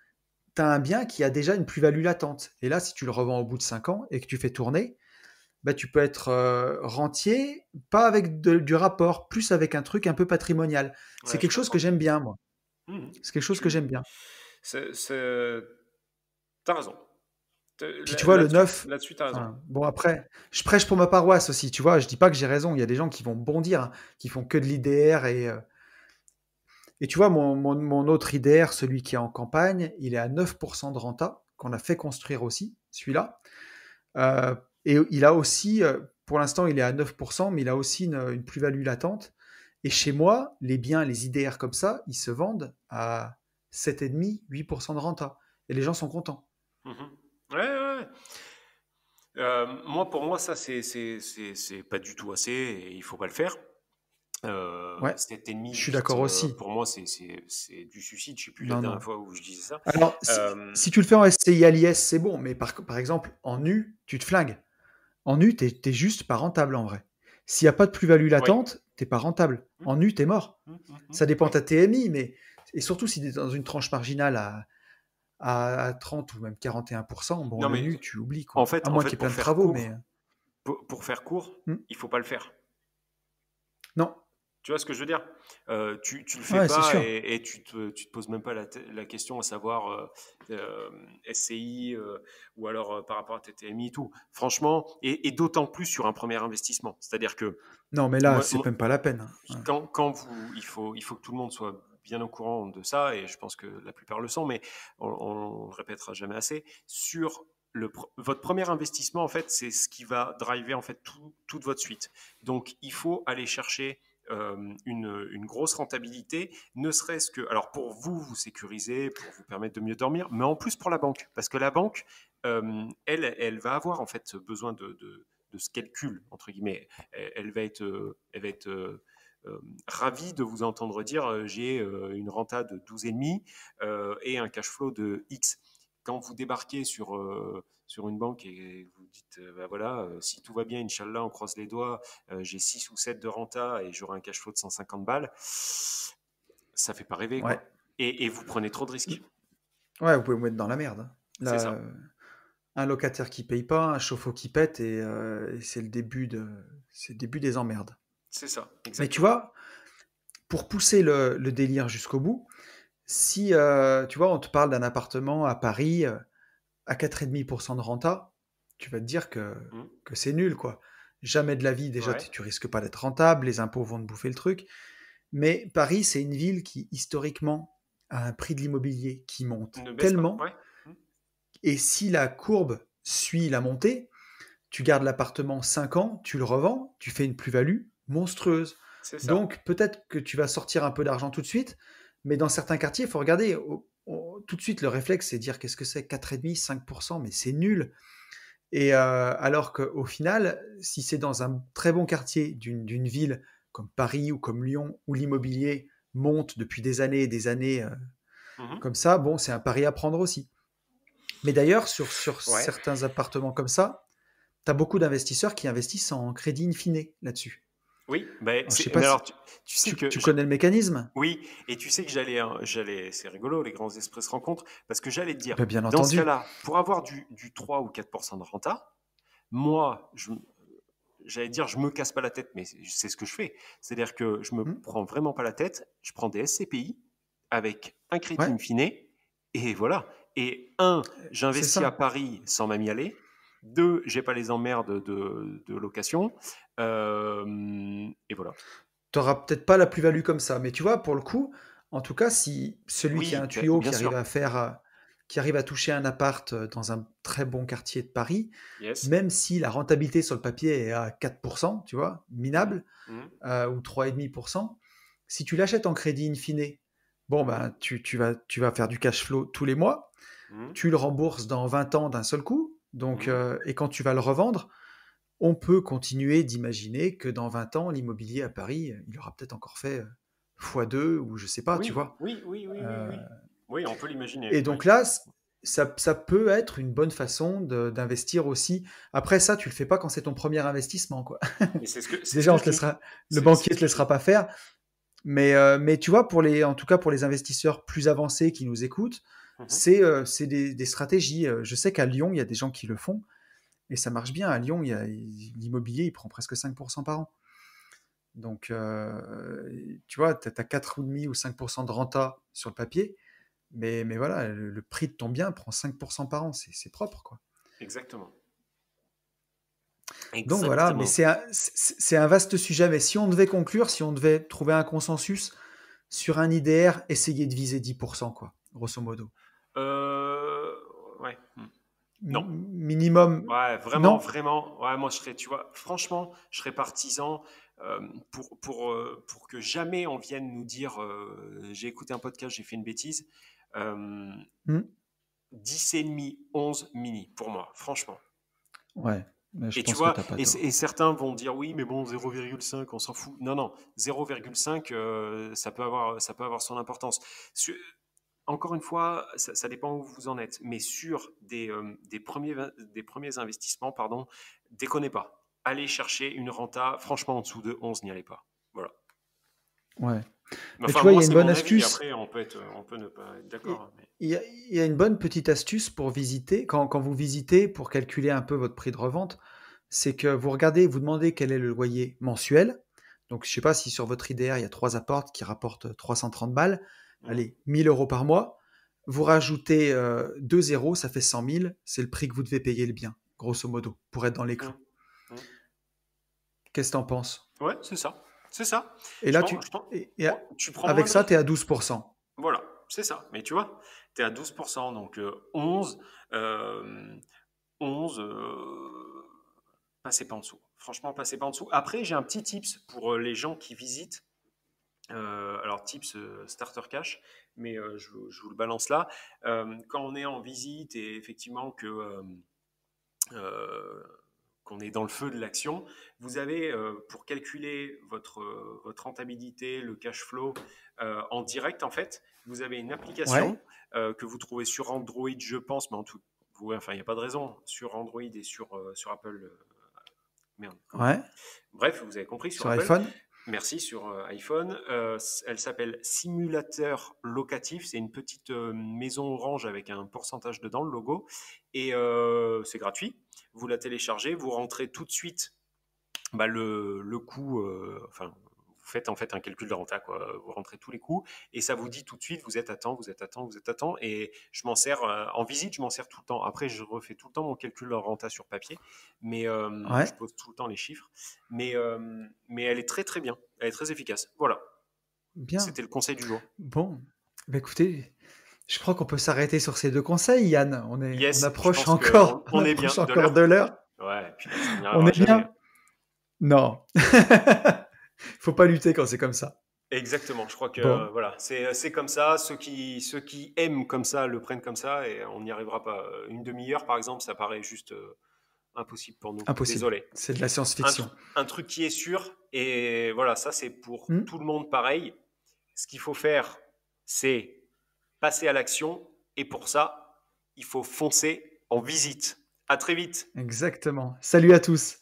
S1: Tu as un bien qui a déjà une plus-value latente. Et là, si tu le revends au bout de 5 ans et que tu fais tourner, bah, tu peux être rentier, pas avec du rapport, plus avec un truc un peu patrimonial. C'est
S2: Ouais, je
S1: quelque chose que
S2: comprends.
S1: j'aime bien, moi.
S2: Mhm.
S1: C'est quelque chose que
S2: Tu,
S1: j'aime bien.
S2: t'as raison.
S1: Puis tu vois, le neuf,
S2: Là-dessus, t'as raison.
S1: enfin, bon après, je prêche pour ma paroisse aussi, tu vois, je dis pas que j'ai raison, il y a des gens qui vont bondir, hein, qui font que de l'IDR et tu vois, mon autre IDR, celui qui est en campagne, il est à 9% de renta, qu'on a fait construire aussi, celui-là. Euh, et il a aussi, pour l'instant, il est à 9%, mais il a aussi une plus-value latente. Et chez moi, les biens, les IDR comme ça, ils se vendent à 7,5, 8% de renta. Et les gens sont contents.
S2: Mhm. Ouais, ouais, ouais. Pour moi, ça, c'est pas du tout assez et il faut pas le faire.
S1: Ouais, je
S2: 7,5,
S1: suis
S2: 8,
S1: d'accord aussi.
S2: pour moi, c'est du suicide. Je sais plus la
S1: Non,
S2: dernière
S1: non.
S2: fois où je disais ça.
S1: Alors,
S2: Euh,
S1: si tu le fais en SCI à l'IS, c'est bon, mais par exemple, en U, tu te flingues. En U, t'es juste pas rentable en vrai. S'il n'y a pas de plus-value
S2: oui.
S1: latente, t'es pas rentable. En U, t'es mort. Ça dépend de
S2: Oui.
S1: ta TMI, mais et surtout si tu es dans une tranche marginale à 30 ou même 41%, bon,
S2: Non,
S1: le
S2: mais
S1: nu, tu oublies quoi. À moins qu'il y ait plein
S2: pour
S1: de
S2: faire
S1: travaux, mais
S2: court, pour faire court,
S1: hmm,
S2: il faut pas le faire.
S1: non.
S2: Tu vois ce que je veux dire? Tu le fais
S1: Ouais, c'est
S2: pas
S1: sûr.
S2: et tu te poses même pas la question à savoir SCI ou alors par rapport à tes TMI et tout. Franchement, et d'autant plus sur un premier investissement. C'est-à-dire que
S1: Non, mais là,
S2: moi,
S1: c'est même pas la peine, hein. Ouais.
S2: il faut que tout le monde soit bien au courant de ça, et je pense que la plupart le sont, mais on le répétera jamais assez. Sur votre premier investissement, en fait, c'est ce qui va driver en fait toute votre suite. Donc, il faut aller chercher une grosse rentabilité, ne serait-ce que, alors pour vous, vous sécuriser, pour vous permettre de mieux dormir, mais en plus pour la banque, parce que la banque, elle va avoir en fait besoin de ce calcul, entre guillemets. Elle va être ravie de vous entendre dire j'ai une renta de 12,5 et un cash flow de X. Quand vous débarquez sur une banque et vous dites bah voilà, si tout va bien, Inch'Allah, on croise les doigts, j'ai 6 ou 7 de renta et j'aurai un cash flow de 150 balles, ça fait pas rêver
S1: Ouais.
S2: quoi. Et vous prenez trop de risques.
S1: Ouais, vous pouvez vous mettre dans la merde, hein.
S2: C'est
S1: Là,
S2: ça.
S1: un locataire qui paye pas, un chauffe-eau qui pète, et c'est le début des emmerdes.
S2: C'est ça,
S1: Mais tu
S2: exactement.
S1: vois, pour pousser le délire jusqu'au bout, si tu vois, on te parle d'un appartement à Paris à 4,5% de renta, tu vas te dire
S2: Mm.
S1: que c'est nul, quoi. Jamais de la vie, déjà,
S2: Ouais.
S1: tu risques pas d'être rentable, les impôts vont te bouffer le truc. Mais Paris, c'est une ville qui, historiquement, a un prix de l'immobilier qui monte
S2: Ne baisse pas.
S1: tellement,
S2: Ouais. Mm.
S1: et si la courbe suit la montée, tu gardes l'appartement 5 ans, tu le revends, tu fais une plus-value monstrueuse.
S2: C'est ça.
S1: Donc peut-être que tu vas sortir un peu d'argent tout de suite, mais dans certains quartiers, il faut regarder. Tout de suite, le réflexe, c'est dire qu'est-ce que c'est 4,5, 5%, mais c'est nul. Et alors qu'au final, si c'est dans un très bon quartier d'une ville comme Paris ou comme Lyon, où l'immobilier monte depuis des années et des années
S2: Mhm.
S1: comme ça, bon, c'est un pari à prendre aussi. Mais d'ailleurs, sur
S2: Ouais.
S1: certains appartements comme ça, tu as beaucoup d'investisseurs qui investissent en crédit in fine là-dessus.
S2: Oui, ben,
S1: Alors, je sais pas
S2: mais
S1: si
S2: alors tu sais que
S1: tu connais le mécanisme.
S2: oui, et tu sais que c'est rigolo, les grands esprits se rencontrent, parce que j'allais te dire,
S1: Ben, bien
S2: dans ce
S1: entendu.
S2: cas-là, pour avoir du 3 ou 4% de renta, moi, j'allais dire, je me casse pas la tête, mais c'est ce que je fais. C'est-à-dire que je me
S1: Hmm.
S2: prends vraiment pas la tête, je prends des SCPI avec un crédit
S1: Ouais,
S2: in fine, et voilà. Et un,
S1: c'est
S2: j'investis à
S1: ça.
S2: Paris sans même y aller. Deux, j'ai pas les emmerdes de location. Et voilà.
S1: Tu n'auras peut-être pas la plus-value comme ça, mais tu vois, pour le coup, en tout cas, si celui qui a un
S2: Oui,
S1: tuyau
S2: bien sûr.
S1: qui arrive à toucher un appart dans un très bon quartier de Paris,
S2: Yes.
S1: même si la rentabilité sur le papier est à 4%, tu vois,
S2: Mhm.
S1: minable,
S2: Mhm.
S1: ou 3,5%, Si tu l'achètes en crédit in fine, bon, ben, tu vas faire du cash flow tous les mois.
S2: Mhm.
S1: Tu le rembourses dans 20 ans d'un seul coup. Donc,
S2: Mhm.
S1: et quand tu vas le revendre, on peut continuer d'imaginer que dans 20 ans, l'immobilier à Paris, il aura peut-être encore fait x2 ou je sais pas, tu
S2: Oui,
S1: vois.
S2: oui, oui, oui, oui,
S1: Euh,
S2: oui. Oui, on peut l'imaginer.
S1: et
S2: Oui.
S1: donc là, ça peut être une bonne façon d'investir aussi. Après ça, tu le fais pas quand c'est ton premier investissement, quoi.
S2: Mais c'est ce
S1: Déjà,
S2: que
S1: on
S2: je
S1: te
S2: dis.
S1: laissera, le
S2: C'est
S1: banquier
S2: ce
S1: te
S2: que je
S1: laissera
S2: dis.
S1: pas faire. Mais tu vois, en tout cas pour les investisseurs plus avancés qui nous écoutent,
S2: Mhm.
S1: c'est des stratégies. Je sais qu'à Lyon, il y a des gens qui le font et ça marche bien. À Lyon, l'immobilier, il prend presque 5% par an. Donc, tu vois, tu as 4,5 ou 5% de renta sur le papier, mais voilà, le prix de ton bien prend 5% par an. C'est propre, quoi.
S2: Exactement.
S1: Donc voilà, mais
S2: Exactement.
S1: c'est un vaste sujet. Mais si on devait conclure, si on devait trouver un consensus sur un IDR, essayez de viser 10%, quoi, grosso modo.
S2: Euh, ouais. Non.
S1: Minimum,
S2: Ouais, vraiment,
S1: non?
S2: vraiment. Ouais, moi, je serais, tu vois, franchement, je serais partisan pour que jamais on vienne nous dire j'ai écouté un podcast, j'ai fait une bêtise. Euh,
S1: Hmm.
S2: 10 et demi, 11 mini, pour moi, franchement.
S1: Ouais, mais je
S2: Et tu
S1: pense que
S2: vois,
S1: t'as pas
S2: et
S1: tort.
S2: certains vont dire oui, mais bon, 0,5, on s'en fout. Non, non, 0,5, ça peut avoir son importance. Encore une fois, ça dépend où vous en êtes, mais sur des premiers investissements, pardon, déconnez pas. Allez chercher une renta, franchement, en dessous de 11, n'y allez pas. Voilà.
S1: Ouais.
S2: Mais
S1: Mais tu
S2: enfin,
S1: vois, il
S2: moi,
S1: y a une
S2: c'est
S1: bonne
S2: mon avis.
S1: astuce.
S2: Après, on peut ne pas être d'accord,
S1: Il
S2: hein, mais...
S1: il y a une bonne petite astuce pour visiter, quand vous visitez, pour calculer un peu votre prix de revente, c'est que vous regardez, vous demandez quel est le loyer mensuel. Donc, je sais pas si sur votre IDR, il y a 3 apports qui rapportent 330 balles.
S2: Mhm,
S1: Allez, 1 000 € par mois. Vous rajoutez 2 zéros, ça fait 100 000. C'est le prix que vous devez payer le bien, grosso modo, pour être dans les clous.
S2: mhm, mhm.
S1: Qu'est-ce que t'en penses?
S2: Ouais, c'est ça. C'est ça.
S1: Et là,
S2: Je pense,
S1: et
S2: tu prends moins
S1: avec
S2: de
S1: ça, tu es
S2: risques.
S1: à 12%.
S2: Voilà, c'est ça. Mais tu vois, tu es à 12%, donc 11, euh, 11, passez pas en dessous. Franchement, passez pas en dessous. Après, j'ai un petit tips pour les gens qui visitent. Alors, tips starter cash, mais je vous le balance là. Quand on est en visite et effectivement euh, qu'on est dans le feu de l'action, vous avez, pour calculer votre rentabilité, le cash flow en direct, en fait, vous avez une
S1: Ouais,
S2: application que vous trouvez sur Android, je pense, mais en tout, ouais, enfin, il n'y a pas de raison, sur Android et sur Apple. Merde, comment?
S1: ouais,
S2: Bref, vous avez compris, sur
S1: sur
S2: Apple.
S1: iPhone.
S2: Merci, sur iPhone. Elle s'appelle Simulateur locatif. C'est une petite maison orange avec un pourcentage dedans, le logo. Et c'est gratuit. Vous la téléchargez, vous rentrez tout de suite bah, le coût. Enfin, vous faites en fait un calcul de renta, quoi. Vous rentrez tous les coûts et ça vous dit tout de suite vous êtes à temps, vous êtes à temps, vous êtes à temps. Et je m'en sers en visite, je m'en sers tout le temps. Après, je refais tout le temps mon calcul de renta sur papier, mais je
S1: Ouais,
S2: pose tout le temps les chiffres. Mais elle est très très bien, elle est très efficace. Voilà,
S1: bien.
S2: c'était le conseil du jour.
S1: Bon, bah écoutez, je crois qu'on peut s'arrêter sur ces deux conseils, Yann.
S2: Yes, je pense qu'on
S1: On
S2: on est bien
S1: approche
S2: de
S1: encore de
S2: l'heure.
S1: l'heure.
S2: Ouais, puis ça n'y
S1: On
S2: arrivera
S1: est
S2: jamais.
S1: bien? Non. Faut pas lutter quand c'est comme ça.
S2: Exactement, je crois que
S1: Bon,
S2: voilà, c'est comme ça. Ceux qui aiment comme ça le prennent comme ça et on n'y arrivera pas. Une demi-heure, par exemple, ça paraît juste impossible pour nous.
S1: impossible.
S2: Désolé.
S1: C'est de la science-fiction.
S2: Un truc qui est sûr, et voilà, ça c'est pour
S1: Hmm.
S2: tout le monde pareil. Ce qu'il faut faire, c'est passer à l'action et pour ça, il faut foncer en visite. À très vite.
S1: Exactement. Salut à tous.